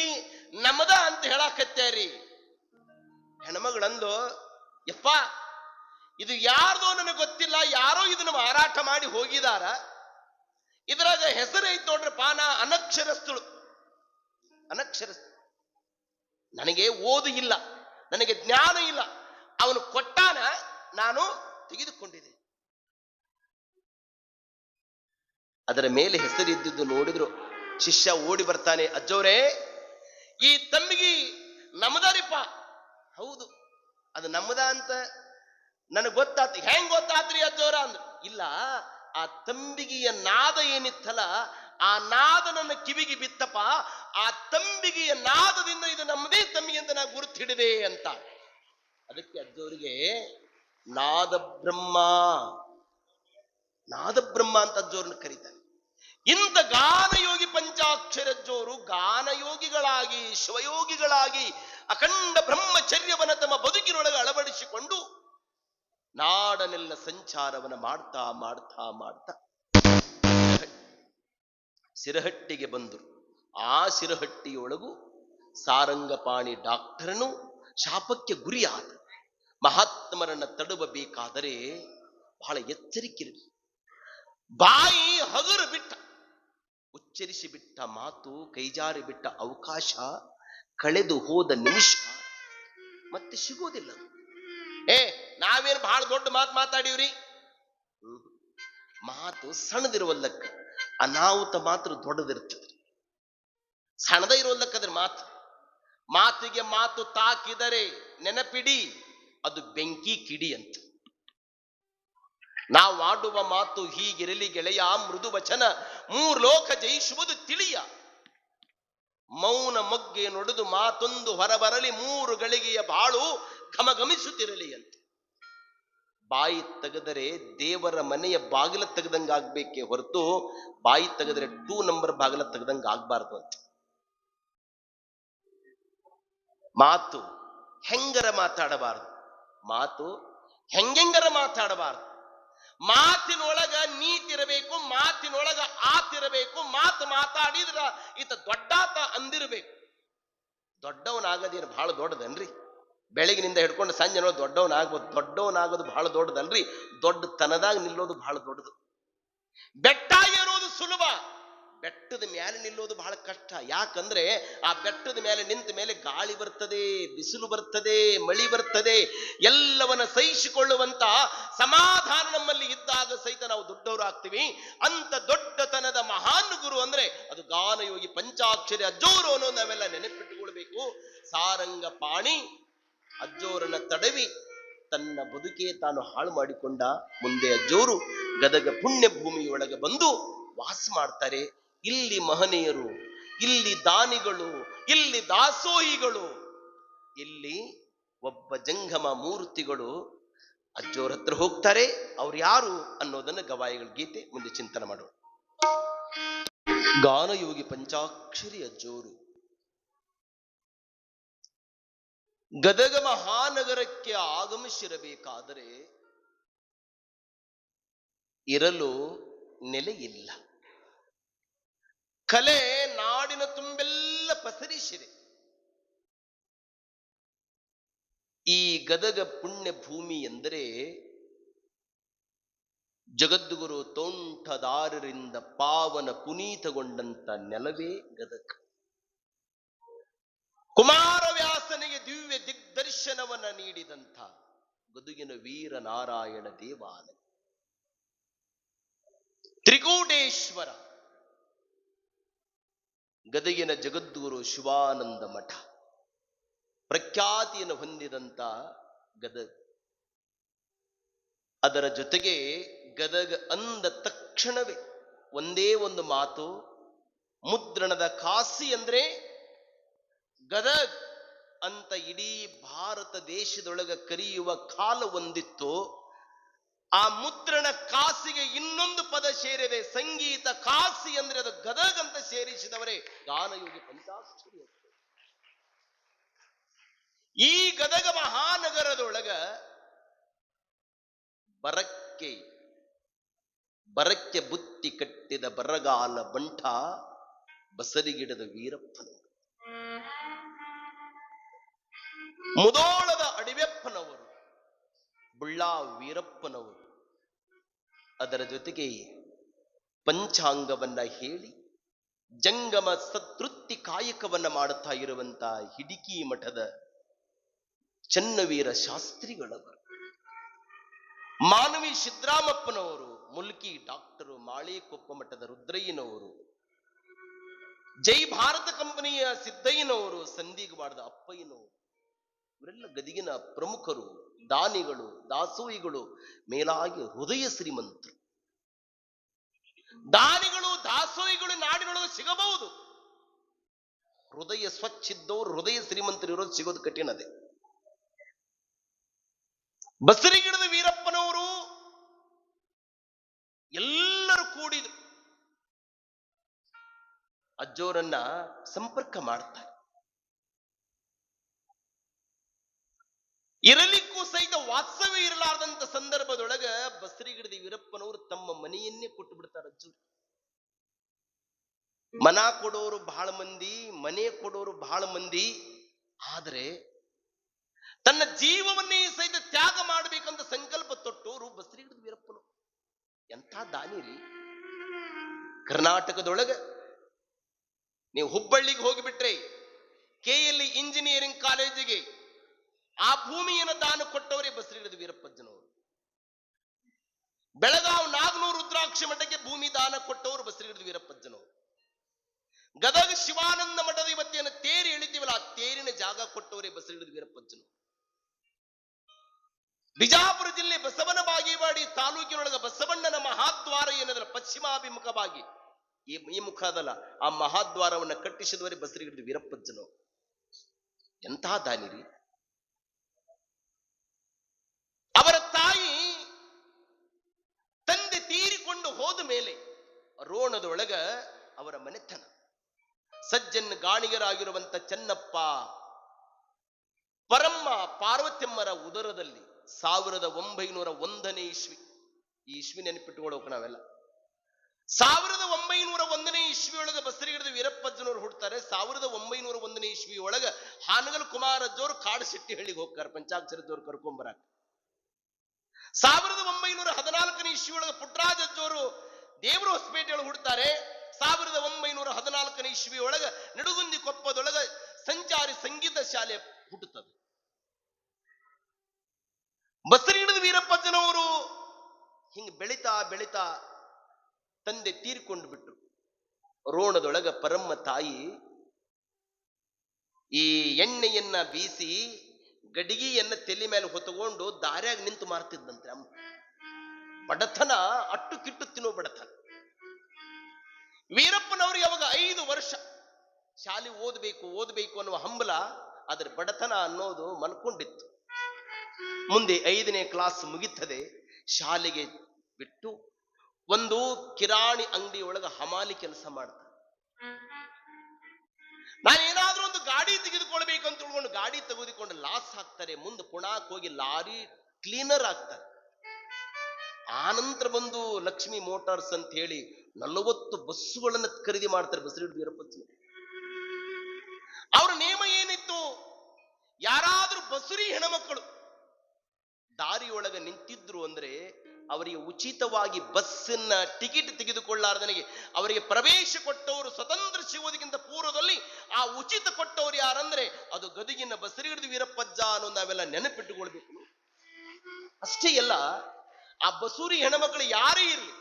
ನಮ್ಮದ ಅಂತ ಹೇಳಾಕತ್ಯಾರಿ. ಹೆಣ್ಮಗಳಂದು, ಯಪ್ಪ ಇದು ಯಾರ್ದೋ ನನಗೆ ಗೊತ್ತಿಲ್ಲ, ಯಾರೋ ಇದನ್ನ ಮಾರಾಟ ಮಾಡಿ ಹೋಗಿದಾರ, ಇದ್ರಾಗ ಹೆಸರು ಐತ್ ನೋಡ್ರಪ್ಪ, ನಾ ಅನಕ್ಷರಸ್ಥಳು. ನನಗೆ ಓದು ಇಲ್ಲ, ನನಗೆ ಜ್ಞಾನ ಇಲ್ಲ, ಅವನು ಕೊಟ್ಟಾನ, ನಾನು ತೆಗೆದುಕೊಂಡಿದ್ದೆ. ಅದರ ಮೇಲೆ ಹೆಸರಿದ್ದುದು ನೋಡಿದ್ರು. ಶಿಷ್ಯ ಓಡಿ ಬರ್ತಾನೆ, ಅಜ್ಜೋರೇ ಈ ತಂಬಿಗೆ ನಮ್ಮದಾರಿಪ್ಪ. ಹೌದು, ಅದು ನಮ್ಮದ ಅಂತ ನನಗೆ ಗೊತ್ತಾತ್. ಹೆಂಗ್ ಗೊತ್ತಾತ್ರಿ ಅಜ್ಜೋರ ಅಂದ್ರು. ಇಲ್ಲ, ಆ ತಂಬಿಗೆಯ ನಾದ ಏನಿತ್ತಲ್ಲ, ಆ ನಾದ ನನ್ನ ಕಿವಿಗೆ ಬಿತ್ತಪ್ಪ, ಆ ತಂಬಿಗೆಯ ನಾದದಿಂದ ಇದು ನಮ್ಮದೇ ತಂಬಿಗೆ ಅಂತ ನಾ ಗುರುತು ಹಿಡಿದೆ ಅಂತ. ಅದಕ್ಕೆ ಅಜ್ಜೋರಿಗೆ ನಾದ ಬ್ರಹ್ಮ ಅಂತ ಅಜ್ಜೋರನ್ನ ಕರೀತಾರೆ. ಇಂಥ ಗಾನಯೋಗಿ ಪಂಚಾಕ್ಷರಜ್ಜೋರು ಗಾನಯೋಗಿಗಳಾಗಿ ಶಿವಯೋಗಿಗಳಾಗಿ ಅಖಂಡ ಬ್ರಹ್ಮಚರ್ಯವನ್ನ ತಮ್ಮ ಬದುಕಿನೊಳಗೆ ಅಳವಡಿಸಿಕೊಂಡು ನಾಡನೆಲ್ಲ ಸಂಚಾರವನ್ನ ಮಾಡ್ತಾ ಮಾಡ್ತಾ ಮಾಡ್ತಾ ಸಿರಹಟ್ಟಿಗೆ ಬಂದರು. ಆ ಸಿರಹಟ್ಟಿಯೊಳಗೂ ಸಾರಂಗಪಾಣಿ ಡಾಕ್ಟರನು ಶಾಪಕ್ಕೆ ಗುರಿಯಾದ. ಮಹಾತ್ಮರನ್ನ ತಡವಬೇಕಾದರೆ ಬಹಳ ಎಚ್ಚರಿಕೆಯಿರಲಿ. ಬಾಯಿ ಹಗುರು ಬಿಟ್ಟ, ಉಚ್ಚರಿಸಿ ಬಿಟ್ಟ ಮಾತು, ಕೈಜಾರಿ ಬಿಟ್ಟ ಅವಕಾಶ, ಕಳೆದು ಹೋದ ನಿಮಿಷ ಮತ್ತೆ ಸಿಗೋದಿಲ್ಲ. ನಾವೇನು ಬಹಳ ದೊಡ್ಡ ಮಾತು ಮಾತಾಡೀವ್ರಿ. ಮಾತು ಸಣ್ಣದಿರುವಲ್ಲಕ್ಕ, ಅನಾಹುತ ಮಾತ್ರ ದೊಡ್ಡದಿರ್ತದೆ. ಸಣ್ಣದ ಇರುವಲ್ಲಕ್ಕದ್ರ ಮಾತಿಗೆ ಮಾತು ತಾಕಿದರೆ ನೆನಪಿಡಿ, ಅದು ಬೆಂಕಿ ಕಿಡಿ ಅಂತ. ನಾವು ಆಡುವ ಮಾತು ಹೀಗಿರಲಿ ಗೆಳೆಯ, ಮೃದು ವಚನ 3 ಲೋಕ ಜಯಿಸುವುದು ತಿಳಿಯ. ಮೌನ ಮೊಗ್ಗೆ ನುಡಿದು ಮಾತೊಂದು ಹೊರಬರಲಿ, 3 ಗಳಿಗೆಯ ಬಾಳು ಘಮಘಮಿಸುತ್ತಿರಲಿ ಅಂತ. ಬಾಯಿ ತೆಗೆದರೆ ದೇವರ ಮನೆಯ ಬಾಗಿಲ ತೆಗೆದಂಗಾಗ್ಬೇಕೇ ಹೊರತು ಬಾಯಿ ತೆಗೆದರೆ 2 ನಂಬರ್ ಬಾಗಿಲ ತೆಗೆದಂಗ ಆಗ್ಬಾರ್ದು ಅಂತ. ಮಾತು ಹೆಂಗರ ಮಾತಾಡಬಾರದು, ಮಾತು ಹೆಂಗೆಂಗರ ಮಾತಾಡಬಾರದು. ಮಾತಿನೊಳಗ ನೀತಿರಬೇಕು, ಮಾತಿನೊಳಗ ಆತಿರಬೇಕು. ಮಾತು ಮಾತಾಡಿದ್ರ ಈತ ದೊಡ್ಡಾತ ಅಂದಿರಬೇಕು. ದೊಡ್ಡವನಾಗದೇನು ಬಹಳ ದೊಡ್ಡದನ್ರಿ? ಬೆಳಗಿನಿಂದ ಹಿಡ್ಕೊಂಡು ಸಂಜೆ ನೋಡಿ ದೊಡ್ಡವನಾಗ್ಬೋದು. ದೊಡ್ಡವನಾಗೋದು ಬಹಳ ದೊಡ್ಡದಲ್ರಿ, ದೊಡ್ಡ ತನದಾಗ ನಿಲ್ಲೋದು ಬಹಳ ದೊಡ್ಡದು. ಬೆಟ್ಟ ಏರೋದು ಸುಲಭ, ಬೆಟ್ಟದ ಮೇಲೆ ನಿಲ್ಲೋದು ಬಹಳ ಕಷ್ಟ. ಯಾಕಂದ್ರೆ ಆ ಬೆಟ್ಟದ ಮೇಲೆ ನಿಂತ ಮೇಲೆ ಗಾಳಿ ಬರ್ತದೆ, ಬಿಸಿಲು ಬರ್ತದೆ, ಮಳಿ ಬರ್ತದೆ. ಎಲ್ಲವನ್ನ ಸಹಿಸಿಕೊಳ್ಳುವಂತ ಸಮಾಧಾನ ನಮ್ಮಲ್ಲಿ ಇದ್ದಾಗ ಸಹಿತ ನಾವು ದೊಡ್ಡವರು ಆಗ್ತೀವಿ. ಅಂತ ದೊಡ್ಡತನದ ಮಹಾನ್ ಗುರು ಅಂದ್ರೆ ಅದು ಗಾನಯೋಗಿ ಪಂಚಾಕ್ಷರಿ ಅಜ್ಜೋರು ಅನ್ನೋದು ನಾವೆಲ್ಲ ನೆನಪಿಟ್ಟುಕೊಳ್ಬೇಕು. ಸಾರಂಗ ಪಾಣಿ ಅಜ್ಜೋರನ್ನ ತಡವಿ ತನ್ನ ಬದುಕೆ ತಾನು ಹಾಳು ಮಾಡಿಕೊಂಡ. ಮುಂದೆ ಅಜ್ಜೋರು ಗದಗ ಪುಣ್ಯ ಭೂಮಿಯೊಳಗೆ ಬಂದು ವಾಸ ಮಾಡ್ತಾರೆ. ಇಲ್ಲಿ ಮಹನೀಯರು, ಇಲ್ಲಿ ದಾನಿಗಳು, ಇಲ್ಲಿ ದಾಸೋಹಿಗಳು, ಇಲ್ಲಿ ಒಬ್ಬ ಜಂಗಮ ಮೂರ್ತಿಗಳು ಅಜ್ಜೋರ ಹತ್ರ ಹೋಗ್ತಾರೆ. ಅವ್ರು ಯಾರು ಅನ್ನೋದನ್ನ ಗವಾಯಿಗಳ ಗೀತೆ ಮುಂದೆ ಚಿಂತನೆ ಮಾಡೋಣ. ಗಾನಯೋಗಿ ಪಂಚಾಕ್ಷರಿ ಅಜ್ಜೋರು ಗದಗ ಮಹಾನಗರಕ್ಕೆ ಆಗಮಿಸಿರಬೇಕಾದರೆ ಇರಲು ನೆಲೆಯಿಲ್ಲ. ಕಲೆ ನಾಡಿನ ತುಂಬೆಲ್ಲ ಪಸರಿಸಿದೆ. ಈ ಗದಗ ಪುಣ್ಯ ಭೂಮಿ ಎಂದರೆ ಜಗದ್ಗುರು ತೋಂಟದಾರರಿಂದ ಪಾವನ ಪುನೀತಗೊಂಡಂತ ನೆಲವೇ ಗದಗ. ಕುಮಾರವ್ಯಾಸನಿಗೆ ದಿವ್ಯ ದಿಗ್ದರ್ಶನವನ್ನ ನೀಡಿದಂಥ ಗದುಗಿನ ವೀರನಾರಾಯಣ ದೇವಾಲಯ, ತ್ರಿಕೂಟೇಶ್ವರ, ಗದಗಿನ ಜಗದ್ಗುರು ಶಿವಾನಂದ ಮಠ ಪ್ರಖ್ಯಾತಿಯನ್ನು ಹೊಂದಿದಂತ ಗದಗ. ಅದರ ಜೊತೆಗೆ ಗದಗ ಅಂದ ತಕ್ಷಣವೇ ಒಂದೇ ಒಂದು ಮಾತು, ಮುದ್ರಣದ ಕಾಶಿ ಅಂದ್ರೆ ಗದಗ್ ಅಂತ ಇಡೀ ಭಾರತ ದೇಶದೊಳಗ ಕರೆಯುವ ಕಾಲ ಒಂದಿತ್ತು. ಆ ಮುದ್ರಣ ಕಾಸಿಗೆ ಇನ್ನೊಂದು ಪದ ಸೇರಿದೆ, ಸಂಗೀತ ಕಾಸಿ ಅಂದ್ರೆ ಅದು ಗದಗ್ ಅಂತ ಸೇರಿಸಿದವರೇ ಗಾನಯೋಗಿ ಪಂಚಾಕ್ಷರಿ. ಈ ಗದಗ ಮಹಾನಗರದೊಳಗ ಬರಕ್ಕೆ ಬುತ್ತಿ ಕಟ್ಟಿದ ಬರಗಾಲ ಬಂಟ ಬಸರಿಗಿಡದ ವೀರಪ್ಪನವರು, ಮುದೋಳದ ಅಡಿವೆಪ್ಪನವರು, ಬುಳ್ಳಾ ವೀರಪ್ಪನವರು, ಅದರ ಜೊತೆಗೆ ಪಂಚಾಂಗವನ್ನ ಹೇಳಿ ಜಂಗಮ ಸತೃಪ್ತಿ ಕಾಯಕವನ್ನ ಮಾಡುತ್ತಾ ಇರುವಂತ ಹಿಡಿಕಿ ಮಠದ ಚನ್ನವೀರ ಶಾಸ್ತ್ರಿಗಳವರು, ಮಾನವಿ ಸಿದ್ದರಾಮಪ್ಪನವರು, ಮುಲ್ಕಿ ಡಾಕ್ಟರು ಮಾಳಿಕೊಪ್ಪ ಮಠದ ರುದ್ರಯ್ಯನವರು, ಜೈ ಭಾರತ ಕಂಪನಿಯ ಸಿದ್ದಯ್ಯನವರು, ಸಂದಿಗವಾಡದ ಅಪ್ಪಯ್ಯನವರು, ಇವರೆಲ್ಲ ಗದಗಿನ ಪ್ರಮುಖರು, ದಾನಿಗಳು, ದಾಸೋಹಿಗಳು, ಮೇಲಾಗಿ ಹೃದಯ ಶ್ರೀಮಂತರು. ದಾನಿಗಳು ದಾಸೋಹಿಗಳು ನಾಡಿನೊಳಗೆ ಸಿಗಬಹುದು, ಹೃದಯ ಸ್ವಚ್ಛ ಇದ್ದವರು, ಹೃದಯ ಶ್ರೀಮಂತರು ಇರೋದು ಸಿಗೋದು ಕಠಿಣದೆ. ಬಸರಿಗಿಡದ ವೀರಪ್ಪನವರು ಎಲ್ಲರೂ ಕೂಡಿದ್ರು ಅಜ್ಜೋರನ್ನ ಸಂಪರ್ಕ ಮಾಡ್ತಾರೆ. ಇರಲಿಕ್ಕೂ ಸಹಿತ ವಾತ್ಸವ್ಯ ಇರಲಾರ್ದಂತ ಸಂದರ್ಭದೊಳಗ ಬಸರಿಗಿಡದ ವೀರಪ್ಪನವರು ತಮ್ಮ ಮನೆಯನ್ನೇ ಕೊಟ್ಟು ಬಿಡ್ತಾರೆ ಅಜ್ಜೋರು. ಮನ ಕೊಡೋರು ಬಹಳ ಮಂದಿ, ಮನೆ ಕೊಡೋರು ಬಹಳ ಮಂದಿ, ಆದರೆ ತನ್ನ ಜೀವವನ್ನೇ ಸಹಿತ ತ್ಯಾಗ ಮಾಡಬೇಕಂತ ಸಂಕಲ್ಪ ತೊಟ್ಟೋರು ಬಸರಿಗಿಡದ ವೀರಪ್ಪನವರು. ಎಂಥ ದಾನಿ ರೀ! ಕರ್ನಾಟಕದೊಳಗ ನೀವು ಹುಬ್ಬಳ್ಳಿಗೆ ಹೋಗಿಬಿಟ್ರೆ KLE ಇಂಜಿನಿಯರಿಂಗ್ ಕಾಲೇಜಿಗೆ ಆ ಭೂಮಿಯನ್ನು ದಾನ ಕೊಟ್ಟವರೇ ಬಸರಿಗಿಡದ ವೀರಪ್ಪಜ್ಜನವರು. ಬೆಳಗಾವ್ ನಾಗನೂರು ರುದ್ರಾಕ್ಷಿ ಮಠಕ್ಕೆ ಭೂಮಿ ದಾನ ಕೊಟ್ಟವರು ಬಸರಿಗಿಡದ ವೀರಪ್ಪಜ್ಜನವರು. ಗದಗ ಶಿವಾನಂದ ಮಠದ ಇವತ್ತೇನು ತೇರು ಎಳಿತೀವಲ್ಲ, ಆ ತೇರಿನ ಜಾಗ ಕೊಟ್ಟವರೇ ಬಸರಿಗಿಡದ ವೀರಪ್ಪಜ್ಜನವರು. ಬಿಜಾಪುರ ಜಿಲ್ಲೆ ಬಸವನ ಬಾಗೇವಾಡಿ ತಾಲೂಕಿನೊಳಗ ಬಸವಣ್ಣನ ಮಹಾದ್ವಾರ ಏನದಲ್ಲ ಪಶ್ಚಿಮಾಭಿಮುಖವಾಗಿ, ಈ ಮುಖ ಅದಲ್ಲ, ಆ ಮಹಾದ್ವಾರವನ್ನ ಕಟ್ಟಿಸಿದವರೇ ಬಸರಿಗಿಡದ ವೀರಪ್ಪಜ್ಜನವರು. ಎಂತಹ ದಾನಿರಿ! ಅವರ ತಾಯಿ ತಂದೆ ತೀರಿಕೊಂಡು ಹೋದ ಮೇಲೆ ರೋಣದೊಳಗ ಅವರ ಮನೆತನ, ಸಜ್ಜನ್ ಗಾಣಿಗರಾಗಿರುವಂತ ಚೆನ್ನಪ್ಪ ಪರಮ್ಮ ಪಾರ್ವತಿಯಮ್ಮರ ಉದರದಲ್ಲಿ 1901ನೇ ಇಸ್ವಿ, ಈ ಇಸ್ವಿ ನೆನಪಿಟ್ಟುಕೊಳ್ಳೋಕೆ ನಾವೆಲ್ಲ 1901ನೇ ಇಸ್ವಿಯೊಳಗೆ ಬಸರಿಗಿಡದ ವೀರಪ್ಪಜ್ಜನವರು ಹುಡ್ತಾರೆ. 1901ನೇ ಇಸ್ವಿ ಒಳಗ ಹಾನಗಲ್ ಕುಮಾರ್ ಅಜ್ಜೋರು ಕಾಡಸಿಟ್ಟಿಹಳ್ಳಿಗೆ ಹೋಗ್ತಾರೆ ಪಂಚಾಕ್ಷರದವ್ರು ಕರ್ಕೊಂಬರಾಕ. 1914ನೇ ಇಸ್ವಿ ಒಳಗೆ ಪುಟ್ಟರಾಜ ಅಜ್ಜೋರು ದೇವರ ಹೊಸಪೇಟೆಯೊಳಗೆ ಹುಡ್ತಾರೆ. 1914ನೇ ಇಸ್ವಿ ಒಳಗ ನಡುಗುಂದಿ ಕೊಪ್ಪದೊಳಗ ಸಂಚಾರಿ ಸಂಗೀತ ಶಾಲೆ ಹುಟ್ಟುತ್ತದೆ. ಬಸರಿಗಿಡದ ವೀರಪ್ಪಜ್ಜನವರು ಹಿಂಗ ಬೆಳಿತಾ ಬೆಳಿತಾ ತಂದೆ ತೀರ್ಕೊಂಡು ಬಿಟ್ರು. ರೋಣದೊಳಗ ಪರಮ್ಮ ತಾಯಿ ಈ ಎಣ್ಣೆಯನ್ನ ಬೀಸಿ ಗಡಿಗೆಯನ್ನ ತಲೆ ಮೇಲೆ ಹೊತ್ತುಕೊಂಡು ದಾರ್ಯಾಗ ನಿಂತು ಮಾರ್ತಿದ್ದಂತೆ. ಅಮ್ಮ ಬಡತನ, ಅಟ್ಟು ಕಿಟ್ಟು ತಿನ್ನೋ ಬಡತನ. ವೀರಪ್ಪನವ್ರಿಗೆ ಅವಾಗ 5 ವರ್ಷ. ಶಾಲೆ ಓದಬೇಕು ಓದಬೇಕು ಅನ್ನುವ ಹಂಬಲ, ಅದರ ಬಡತನ ಅನ್ನೋದು ಮನ್ಕೊಂಡಿತ್ತು. ಮುಂದೆ 5ನೇ ಕ್ಲಾಸ್ ಮುಗಿತದೆ, ಶಾಲೆಗೆ ಬಿಟ್ಟು ಒಂದು ಕಿರಾಣಿ ಅಂಗಡಿ ಒಳಗ ಹಮಾಲಿ ಕೆಲಸ ಮಾಡ್ತಾರೆ. ನಾನೇನಾದ್ರೂ ಒಂದು ಗಾಡಿ ತೆಗೆದುಕೊಳ್ಬೇಕು ಅಂತ ತಿಳ್ಕೊಂಡು ಗಾಡಿ ತೆಗೆದುಕೊಂಡು ಲಾಸ್ ಹಾಕ್ತಾರೆ. ಮುಂದೆ ಪುಣಾಕ್ ಹೋಗಿ ಲಾರಿ ಕ್ಲೀನರ್ ಆಗ್ತಾರೆ. ಆನಂತರ ಬಂದು ಲಕ್ಷ್ಮಿ ಮೋಟಾರ್ಸ್ ಅಂತ ಹೇಳಿ 40 ಬಸ್ಸುಗಳನ್ನ ಖರೀದಿ ಮಾಡ್ತಾರೆ ಬಸರೀಡು ವೀರಪ್ಪಜ್ಜ. ಅವ್ರ ನೇಮ ಏನಿತ್ತು, ಯಾರಾದ್ರೂ ಬಸುರಿ ಹೆಣ್ಮಕ್ಕಳು ದಾರಿಯೊಳಗೆ ನಿಂತಿದ್ರು ಅಂದ್ರೆ ಅವರಿಗೆ ಉಚಿತವಾಗಿ ಬಸ್ಸಿನ ಟಿಕೆಟ್ ತೆಗೆದುಕೊಳ್ಳಾರ್ದನಿಗೆ ಅವರಿಗೆ ಪ್ರವೇಶ ಕೊಟ್ಟವರು, ಸ್ವತಂತ್ರ ಸಿಗುವುದಕ್ಕಿಂತ ಪೂರ್ವದಲ್ಲಿ ಆ ಉಚಿತ ಕೊಟ್ಟವರು ಯಾರಂದ್ರೆ ಅದು ಗದಗಿನ ಬಸರೀಡು ವೀರಪ್ಪಜ್ಜ ಅನ್ನೋ ನಾವೆಲ್ಲ ನೆನಪಿಟ್ಟುಕೊಳ್ಬೇಕು. ಅಷ್ಟೇ ಅಲ್ಲ, ಆ ಬಸೂರಿ ಹೆಣ್ಮಕ್ಳು ಯಾರೇ ಇರಲಿ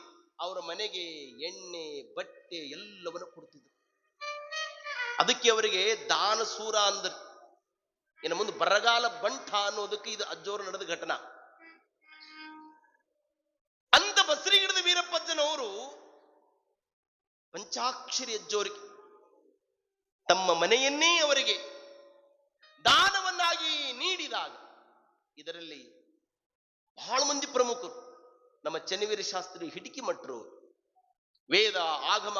ಅವರ ಮನೆಗೆ ಎಣ್ಣೆ ಬಟ್ಟೆ ಎಲ್ಲವನ್ನು ಕೊಡ್ತಿದ್ರು. ಅದಕ್ಕೆ ಅವರಿಗೆ ದಾನಸೂರ ಅಂದ್ರು. ಇನ್ನು ಮುಂದೆ ಬರಗಾಲ ಬಂಟ ಅನ್ನೋದಕ್ಕೆ ಇದು ಅಜ್ಜೋರು ನಡೆದ ಘಟನಾ. ಅಂತ ಬಸರೀಗಿಡದ ವೀರಪ್ಪಜ್ಜನವರು ಪಂಚಾಕ್ಷರಿ ಅಜ್ಜೋರಿಗೆ ತಮ್ಮ ಮನೆಯನ್ನೇ ಅವರಿಗೆ ದಾನವನ್ನಾಗಿ ನೀಡಿದಾಗ ಇದರಲ್ಲಿ ಬಹಳ ಮಂದಿ ಪ್ರಮುಖರು, ನಮ್ಮ ಚೆನ್ನವೀರ ಶಾಸ್ತ್ರಿ ಹಿಟಿಕಿ ಮಟ್ರು, ವೇದ ಆಗಮ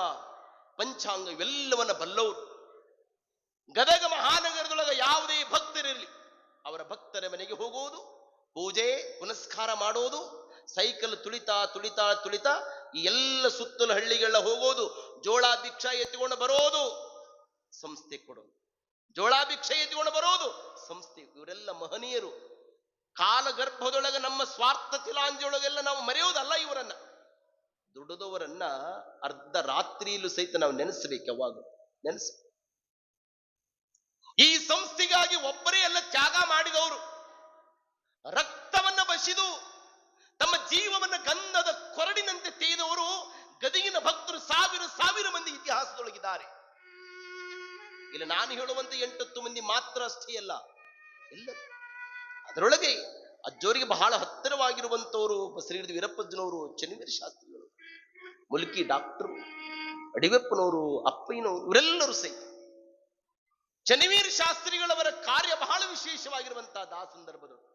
ಪಂಚಾಂಗ ಇವೆಲ್ಲವನ್ನ ಬಲ್ಲವರು. ಗದಗ ಮಹಾನಗರದೊಳಗೆ ಯಾವುದೇ ಭಕ್ತರಿರಲಿ ಅವರ ಭಕ್ತರ ಮನೆಗೆ ಹೋಗುವುದು, ಪೂಜೆ ಪುನಸ್ಕಾರ ಮಾಡೋದು, ಸೈಕಲ್ ತುಳಿತಾ ತುಳಿತಾ ತುಳಿತಾ ಈ ಎಲ್ಲ ಸುತ್ತಲ ಹಳ್ಳಿಗಳ ಹೋಗೋದು, ಜೋಳ ಭಿಕ್ಷಾ ಎತ್ತಿಕೊಂಡು ಬರೋದು, ಸಂಸ್ಥೆ ಕೊಡೋದು, ಜೋಳ ಭಿಕ್ಷೆ ಎತ್ತಿಕೊಂಡು ಬರೋದು ಸಂಸ್ಥೆ. ಇವರೆಲ್ಲ ಮಹನೀಯರು. ಕಾಲಗರ್ಭದೊಳಗೆ ನಮ್ಮ ಸ್ವಾರ್ಥ ತಿಲಾಂಜಿಯೊಳಗೆಲ್ಲ ನಾವು ಮರೆಯೋದಲ್ಲ, ಇವರನ್ನ ದುಡಿದವರನ್ನ ಅರ್ಧ ರಾತ್ರಿಯಲ್ಲೂ ಸಹಿತ ನಾವು ನೆನೆಸಬೇಕು. ಯಾವಾಗ ನೆನೆಸ ಈ ಸಂಸ್ಥೆಗಾಗಿ ಒಬ್ಬರೇ ಎಲ್ಲ ತ್ಯಾಗ ಮಾಡಿದವರು, ರಕ್ತವನ್ನ ಬಸಿದು ತಮ್ಮ ಜೀವವನ್ನ ಗಂಧದ ಕೊರಡಿನಂತೆ ತೆಗೆದವರು ಗದಗಿನ ಭಕ್ತರು ಸಾವಿರ ಸಾವಿರ ಮಂದಿ ಇತಿಹಾಸದೊಳಗಿದ್ದಾರೆ. ಇಲ್ಲ ನಾನು ಹೇಳುವಂತೆ 8-10 ಮಂದಿ ಮಾತ್ರ ಅಷ್ಟೇ ಅಲ್ಲ, ಎಲ್ಲ ಅದರೊಳಗೆ ಅಜ್ಜೋರಿಗೆ ಬಹಳ ಹತ್ತಿರವಾಗಿರುವಂತವರು ಬಸರೀಡು ವೀರಪ್ಪಜ್ಜನವರು, ಚೆನ್ನವೀರ ಶಾಸ್ತ್ರಿಗಳು, ಮುಲ್ಕಿ ಡಾಕ್ಟರು, ಅಡಿವೆಪ್ಪನವರು, ಅಪ್ಪಯ್ಯನವರು, ಇವರೆಲ್ಲರೂ ಸಹಿತ ಚೆನ್ನವೀರ ಶಾಸ್ತ್ರಿಗಳವರ ಕಾರ್ಯ ಬಹಳ ವಿಶೇಷವಾಗಿರುವಂತಹ ಆ ಸಂದರ್ಭದಲ್ಲಿ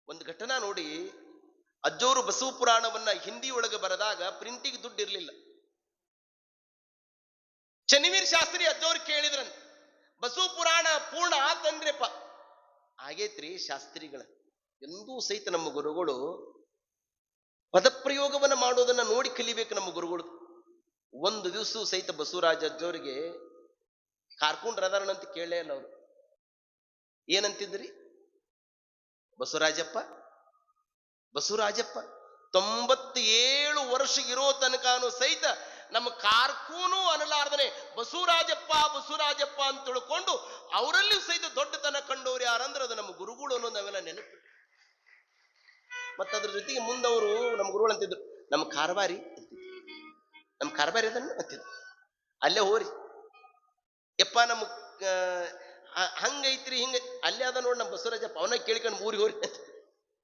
ಒಂದು ಘಟನಾ ನೋಡಿ. ಅಜ್ಜೋರು ಬಸವ ಪುರಾಣವನ್ನ ಹಿಂದಿ ಒಳಗೆ ಬರೆದಾಗ ಪ್ರಿಂಟಿಗೆ ದುಡ್ಡು ಇರಲಿಲ್ಲ. ಚೆನ್ನವೀರ ಶಾಸ್ತ್ರಿ ಅಜ್ಜೋರು ಕೇಳಿದ್ರಂತ, ಬಸವ ಪುರಾಣ ಪೂರ್ಣ ಆತಂದ್ರೆಪ್ಪ. ಆಗೇತ್ರಿ ಶಾಸ್ತ್ರಿಗಳ ಎಂದೂ ಸಹಿತ ನಮ್ಮ ಗುರುಗಳು ಪದಪ್ರಯೋಗವನ್ನ ಮಾಡೋದನ್ನ ನೋಡಿ ಕಲಿಬೇಕು ನಮ್ಮ ಗುರುಗಳು. ಒಂದು ದಿವಸ ಸಹಿತ ಬಸವರಾಜ ಅಜ್ಜೋರಿಗೆ ಕಾರ್ಕೊಂಡ್ರದಾರನಂತ ಕೇಳೇ ಇಲ್ಲ ಅವರು. ಏನಂತಿದ್ರಿ? ಬಸವರಾಜಪ್ಪ 97 ವರ್ಷ ಇರೋ ತನಕನೂ ಸಹಿತ ನಮ್ಮ ಕಾರ್ಕೂನು ಅನ್ನಲಾರ್ದನೆ ಬಸವರಾಜಪ್ಪ ಬಸವರಾಜಪ್ಪ ಅಂತ ತಿಳ್ಕೊಂಡು ಅವರಲ್ಲಿ ಸಹಿತ ದೊಡ್ಡತನ ಕಂಡವ್ರು ಯಾರಂದ್ರೆ ಅದು ನಮ್ಮ ಗುರುಗಳು ಅನ್ನೋದು ನಾವೆಲ್ಲ ನೆನಪು. ಮತ್ತದ್ರ ಜೊತೆಗೆ ಮುಂದವರು ನಮ್ಮ ಗುರುಗಳು ಅಂತಿದ್ರು, ನಮ್ಮ ಕಾರ್ಬಾರಿ ಅದನ್ನು ಅಂತಿದ್ರು, ಅಲ್ಲೇ ಹೋರಿ ಯಪ್ಪ ನಮ್ಮ ಹಂಗೈತ್ರಿ ಹಿಂಗ ಅಲ್ಲೇ ಅದ ನೋಡಿ ನಮ್ಮ ಬಸವರಾಜಪ್ಪ, ಅವನ ಕೇಳ್ಕೊಂಡು ಊರಿಗೆ ಹೋರಿ ಅಂತ.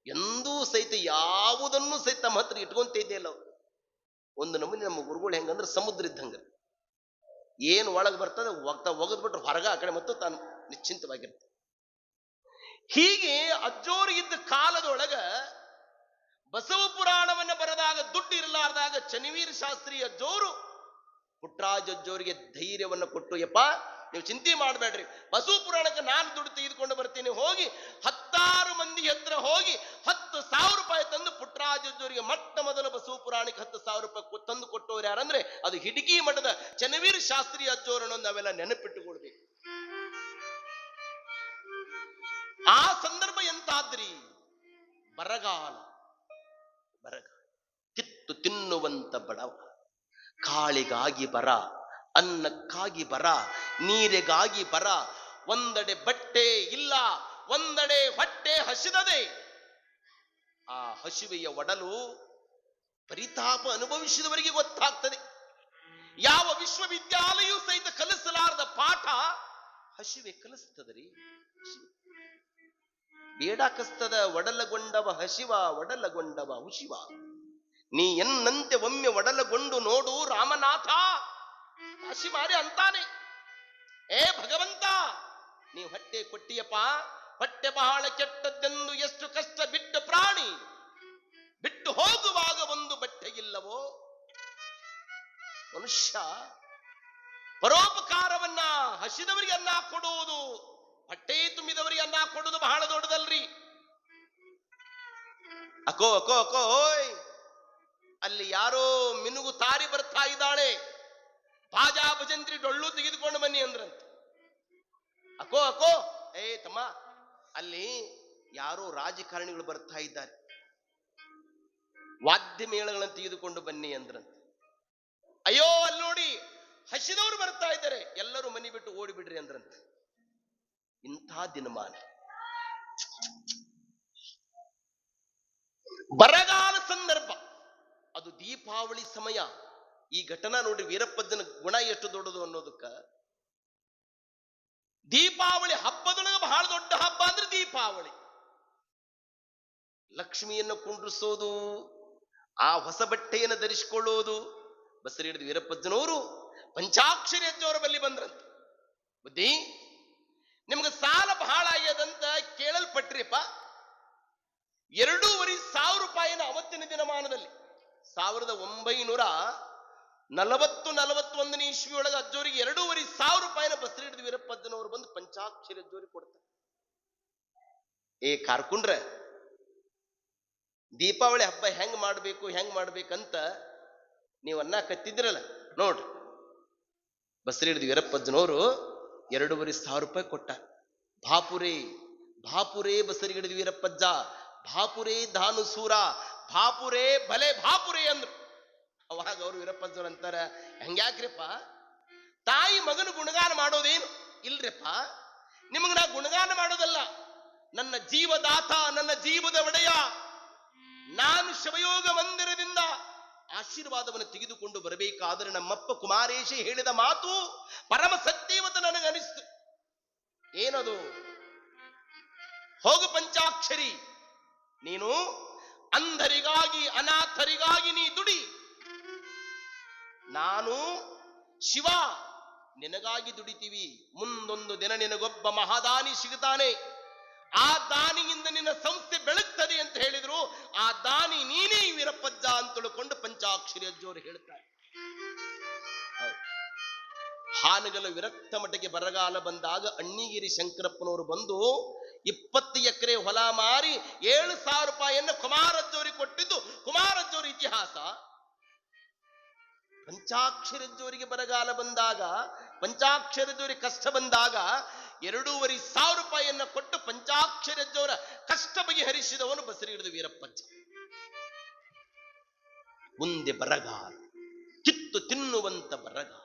ಎಂದೂ ಸಹಿತ ಯಾವುದನ್ನು ಸಹಿತ ನಮ್ಮ ಹತ್ರ ಇಟ್ಕೊಂತ ಇದೆಯಲ್ಲ. ಒಂದು ನಮೂನಿ ನಮ್ಮ ಗುರುಗಳು ಹೆಂಗಂದ್ರೆ ಸಮುದ್ರ ಇದ್ದಂಗ, ಏನು ಒಳಗೆ ಬರ್ತದೆ ಒಗದ್ಬಿಟ್ರೆ ಹೊರಗ ಆ ಕಡೆ ಮತ್ತು ತಾನು ನಿಶ್ಚಿಂತವಾಗಿರುತ್ತೆ. ಹೀಗೆ ಅಜ್ಜೋರಿಗಿದ್ದ ಕಾಲದೊಳಗ ಬಸವ ಪುರಾಣವನ್ನ ಬರೆದಾಗ ದುಡ್ಡು ಇರಲಾರ್ದಾಗ ಚೆನ್ನವೀರ ಶಾಸ್ತ್ರಿ ಅಜ್ಜೋರು ಪುಟ್ಟರಾಜ ಅಜ್ಜೋರಿಗೆ ಧೈರ್ಯವನ್ನು ಕೊಟ್ಟು, ಯಪ್ಪ ನೀವು ಚಿಂತೆ ಮಾಡಬೇಡ್ರಿ, ಬಸವ ಪುರಾಣಕ್ಕೆ ನಾನು ದುಡ್ಡು ತೆಗೆದುಕೊಂಡು ಬರ್ತೀನಿ, ಹೋಗಿ 10 ಮಂದಿ ಹತ್ರ ಹೋಗಿ 10,000 ರೂಪಾಯಿ ತಂದು ಪುಟ್ಟರಾಜ ಅಜ್ಜೋರಿಗೆ ಮೊಟ್ಟ ಮೊದಲ ಬಸವ ಪುರಾಣಕ್ಕೆ 10,000 ರೂಪಾಯಿ ತಂದು ಕೊಟ್ಟವ್ರು ಯಾರಂದ್ರೆ ಅದು ಹಿಡಕಿ ಮಠದ ಚೆನ್ನವೀರ ಶಾಸ್ತ್ರಿ ಅಜ್ಜೋರನ್ನು ನಾವೆಲ್ಲ ನೆನಪಿಟ್ಟುಕೊಳ್ಬೇಕು. ಆ ಸಂದರ್ಭ ಎಂತಾದ್ರಿ? ಬರಗಾಲ ಕಿತ್ತು ತಿನ್ನುವಂತ ಬಡವ, ಕಾಳಿಗಾಗಿ ಬರ, ಅನ್ನಕ್ಕಾಗಿ ಬರ, ನೀರಿಗಾಗಿ ಬರ, ಒಂದೆಡೆ ಬಟ್ಟೆ ಇಲ್ಲ, ಒಂದೆಡೆ ಹೊಟ್ಟೆ ಹಸಿದದೆ. ಆ ಹಸಿವೆಯ ಒಡಲು ಪರಿತಾಪ ಅನುಭವಿಸಿದವರಿಗೆ ಗೊತ್ತಾಗ್ತದೆ. ಯಾವ ವಿಶ್ವವಿದ್ಯಾಲಯ ಸಹಿತ ಕಲಿಸಲಾರದ ಪಾಠ ಹಸಿವೆ ಕಲಿಸ್ತದ್ರಿ. ಬೇಡಾಕಸ್ತದ ಒಡಲಗೊಂಡವ ಹಸಿವ, ಒಡಲಗೊಂಡವ ಹುಶಿವ, ನೀ ಎನ್ನಂತೆ ಒಮ್ಮೆ ಒಡಲಗೊಂಡು ನೋಡು ರಾಮನಾಥ. ಹಸಿವಾರೆ ಅಂತಾನೆ. ಏ ಭಗವಂತ, ನೀವು ಹೊಟ್ಟೆ ಕೊಟ್ಟಿಯಪ್ಪ, ಹೊಟ್ಟೆ ಬಹಳ ಕೆಟ್ಟದ್ದೆಂದು ಎಷ್ಟು ಕಷ್ಟ ಬಿಟ್ಟ ಪ್ರಾಣಿ, ಬಿಟ್ಟು ಹೋಗುವಾಗ ಒಂದು ಬಟ್ಟೆ ಇಲ್ಲವೋ? ಮನುಷ್ಯ ಪರೋಪಕಾರವನ್ನ, ಹಸಿದವರಿಗೆ ಅನ್ನ ಕೊಡುವುದು, ಹೊಟ್ಟೆ ತುಂಬಿದವರಿಗೆ ಅನ್ನ ಕೊಡುವುದು ಬಹಳ ದೊಡ್ಡದಲ್ರಿ. ಅಕೋ ಅಕೋ ಅಕೋ ಓಯ್, ಅಲ್ಲಿ ಯಾರೋ ಮಿನುಗು ತಾರಿ ಬರ್ತಾ ಇದ್ದಾಳೆ, ಬಾಜಾ ಭಜಂತ್ರಿ ಡೊಳ್ಳು ತೆಗೆದುಕೊಂಡು ಬನ್ನಿ ಅಂದ್ರಂತ. ಅಕೋ ಅಕೋ, ಏ ತಮ್ಮ, ಅಲ್ಲಿ ಯಾರೋ ರಾಜಕಾರಣಿಗಳು ಬರ್ತಾ ಇದ್ದಾರೆ, ವಾದ್ಯ ಮೇಳಗಳನ್ನು ತೆಗೆದುಕೊಂಡು ಬನ್ನಿ ಅಂದ್ರಂತ. ಅಯ್ಯೋ ಅಲ್ಲಿ ನೋಡಿ ಹಸಿದವರು ಬರ್ತಾ ಇದ್ದಾರೆ, ಎಲ್ಲರೂ ಮನೆ ಬಿಟ್ಟು ಓಡಿಬಿಡ್ರಿ ಅಂದ್ರಂತ. ಇಂಥ ದಿನಮಾನ, ಬರಗಾಲ ಸಂದರ್ಭ, ಅದು ದೀಪಾವಳಿ ಸಮಯ. ಈ ಘಟನಾ ನೋಡಿ, ವೀರಪ್ಪಜ್ಜನ ಗುಣ ಎಷ್ಟು ದೊಡ್ಡದು ಅನ್ನೋದಕ್ಕ. ದೀಪಾವಳಿ ಹಬ್ಬದೊಳಗೆ ಬಹಳ ದೊಡ್ಡ ಹಬ್ಬ ಅಂದ್ರೆ ದೀಪಾವಳಿ. ಲಕ್ಷ್ಮಿಯನ್ನು ಕುಂಡ್ರಿಸೋದು, ಆ ಹೊಸ ಬಟ್ಟೆಯನ್ನು ಧರಿಸಿಕೊಳ್ಳೋದು. ಬಸರಿ ಹಿಡಿದು ವೀರಪ್ಪಜ್ಜನವರು ಪಂಚಾಕ್ಷರಿ ಅಜ್ಜವರ ಬಳಿ ಬಂದ್ರಂತ. ಬುದ್ಧಿ, ನಿಮ್ಗೆ ಸಾಲ ಬಹಳ ಆಗ್ಯದಂತ ಕೇಳಲ್ಪಟ್ರಿಪ್ಪ. 2,500 ರೂಪಾಯಿನ ಅವತ್ತಿನ ದಿನಮಾನದಲ್ಲಿ 1940-41 ಇಸ್ವಿ ಒಳಗೆ ಅಜ್ಜೋರಿಗೆ 2,500 ರೂಪಾಯಿನ ಬಸರಿ ಹಿಡಿದು ವೀರಪ್ಪಜ್ಜನವರು ಬಂದು ಪಂಚಾಕ್ಷರಿ ಅಜ್ಜೋರಿಗೆ ಕೊಡ್ತಾರೆ. ಏ ಕಾರ್ಕುಂಡ್ರೆ, ದೀಪಾವಳಿ ಹಬ್ಬ ಹೆಂಗ್ ಮಾಡ್ಬೇಕಂತ ನೀವು ಅನ್ನ ಕತ್ತಿದ್ರಲ್ಲ ನೋಡ್ರಿ. ಬಸರಿ ಹಿಡಿದು ವೀರಪ್ಪಜ್ಜನವರು 2,500 ರೂಪಾಯಿ ಕೊಟ್ಟ. ಭಾಪುರೇ ಭಾಪುರೇ ಬಸರಿ ಹಿಡಿದು ವೀರಪ್ಪಜ್ಜ, ಭಾಪುರೇ ಧಾನುಸೂರ, ಭಾಪುರೇ ಭಲೆ ಭಾಪುರೇ ಅಂದ್ರು. ಅವಾಗ ಅವರು ವೀರಪ್ಪಜ್ಜವ್ರು ಅಂತಾರ, ಹಂಗ್ಯಾಕ್ರಿಪ್ಪ, ತಾಯಿ ಮಗನ ಗುಣಗಾನ ಮಾಡೋದೇನು ಇಲ್ರಿಪ್ಪ, ನಿಮಗ ನಾ ಗುಣಗಾನ ಮಾಡೋದಲ್ಲ, ನನ್ನ ಜೀವದಾತ, ನನ್ನ ಜೀವದ ಒಡೆಯ, ನಾನು ಶಿವಯೋಗ ಮಂದಿರದಿಂದ ಆಶೀರ್ವಾದವನ್ನು ತೆಗೆದುಕೊಂಡು ಬರಬೇಕಾದರೆ ನಮ್ಮಪ್ಪ ಕುಮಾರೇಶ ಹೇಳಿದ ಮಾತು ಪರಮ ಸತ್ಯವತ ನನಗನಿಸ್ತು. ಏನದು? ಹೋಗು ಪಂಚಾಕ್ಷರಿ, ನೀನು ಅಂಧರಿಗಾಗಿ ಅನಾಥರಿಗಾಗಿ ನೀ ದುಡಿ, ನಾನು ಶಿವ ನಿನಗಾಗಿ ದುಡಿತೀವಿ. ಮುಂದೊಂದು ದಿನ ನಿನಗೊಬ್ಬ ಮಹಾದಾನಿ ಸಿಗುತ್ತಾನೆ, ಆ ದಾನಿಯಿಂದ ನಿನ್ನ ಸಂಸ್ಥೆ ಬೆಳಗ್ತದೆ ಅಂತ ಹೇಳಿದ್ರು. ಆ ದಾನಿ ನೀನೇ ವೀರಪ್ಪಜ್ಜ ಅಂತ ತಿಳ್ಕೊಂಡು ಪಂಚಾಕ್ಷರಿ ಅಜ್ಜೋರು ಹೇಳ್ತಾರೆ. ಹಾನಗಲ ವಿರಕ್ತ ಮಠಕ್ಕೆ ಬರಗಾಲ ಬಂದಾಗ ಅಣ್ಣಿಗಿರಿ ಶಂಕರಪ್ಪನವರು ಬಂದು 20 ಎಕರೆ ಹೊಲ ಮಾರಿ 7,000 ರೂಪಾಯಿಯನ್ನು ಕುಮಾರಜ್ಜೋರಿಗೆ ಕೊಟ್ಟಿದ್ದು ಕುಮಾರಜ್ಜೋರ ಇತಿಹಾಸ. ಪಂಚಾಕ್ಷರಜ್ಜೋರಿಗೆ ಬರಗಾಲ ಬಂದಾಗ, ಪಂಚಾಕ್ಷರಜ್ಜೋರಿಗೆ ಕಷ್ಟ ಬಂದಾಗ 2,500 ರೂಪಾಯಿಯನ್ನು ಕೊಟ್ಟು ಪಂಚಾಕ್ಷರಜ್ಜೋರ ಕಷ್ಟ ಬಗೆಹರಿಸಿದವನು ಬಸರಿ ಹಿಡಿದು ವೀರಪ್ಪಜ್ಜ. ಮುಂದೆ ಬರಗಾಲ, ಕಿತ್ತು ತಿನ್ನುವಂತ ಬರಗಾಲ.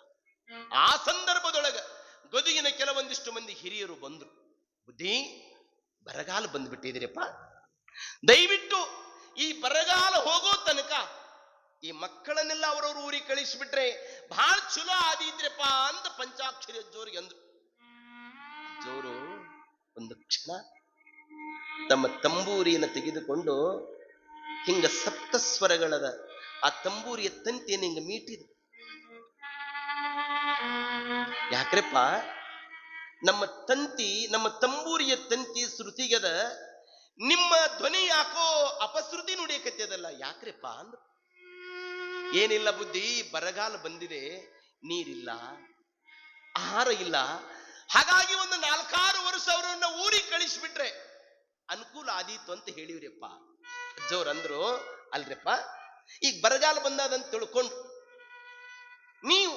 ಆ ಸಂದರ್ಭದೊಳಗ ಗದುಗಿನ ಕೆಲವೊಂದಿಷ್ಟು ಮಂದಿ ಹಿರಿಯರು ಬಂದ್ರು. ಬುದ್ಧಿ, ಬರಗಾಲ ಬಂದ್ಬಿಟ್ಟಿದಿರಪ್ಪ, ದಯವಿಟ್ಟು ಈ ಬರಗಾಲ ಹೋಗೋ ತನಕ ಈ ಮಕ್ಕಳನ್ನೆಲ್ಲ ಅವರವ್ರ ಊರಿಗೆ ಕಳಿಸಿಬಿಟ್ರೆ ಬಹಳ ಚಲೋ ಆದಿದ್ರಪ್ಪ ಅಂತ ಪಂಚಾಕ್ಷರಿ ಅಜ್ಜೋರಿಗೆ ಅಂದ್ರು. ಅಜ್ಜೋರು ಒಂದು ಕ್ಷಣ ತಮ್ಮ ತಂಬೂರಿಯನ್ನು ತೆಗೆದುಕೊಂಡು ಹಿಂಗ ಸಪ್ತಸ್ವರಗಳದ ಆ ತಂಬೂರಿಯ ತಂತಿಯನ್ನು ಹಿಂಗ ಮೀಟಿದ. ಯಾಕ್ರಪ್ಪ, ನಮ್ಮ ತಂತಿ, ನಮ್ಮ ತಂಬೂರಿಯ ತಂತಿ ಶ್ರುತಿಗದ, ನಿಮ್ಮ ಧ್ವನಿ ಯಾಕೋ ಅಪಶ್ರುತಿ ನುಡಿಯಕತ್ತದಲ್ಲ, ಯಾಕ್ರಪ್ಪ ಅಂದ್ರು. ಏನಿಲ್ಲ ಬುದ್ಧಿ, ಬರಗಾಲ ಬಂದಿದೆ, ನೀರಿಲ್ಲ, ಆಹಾರ ಇಲ್ಲ, ಹಾಗಾಗಿ ಒಂದು 4-6 ವರ್ಷ ಅವರನ್ನ ಊರಿಗೆ ಕಳಿಸ್ಬಿಟ್ರೆ ಅನುಕೂಲ ಆದೀತು ಅಂತ ಹೇಳಿವ್ರಪ್ಪ. ಅಜ್ಜವ್ರು ಅಂದ್ರು, ಅಲ್ರಪ್ಪ, ಈಗ ಬರಗಾಲ ಬಂದಾದಂತ ತಿಳ್ಕೊಂಡು ನೀವು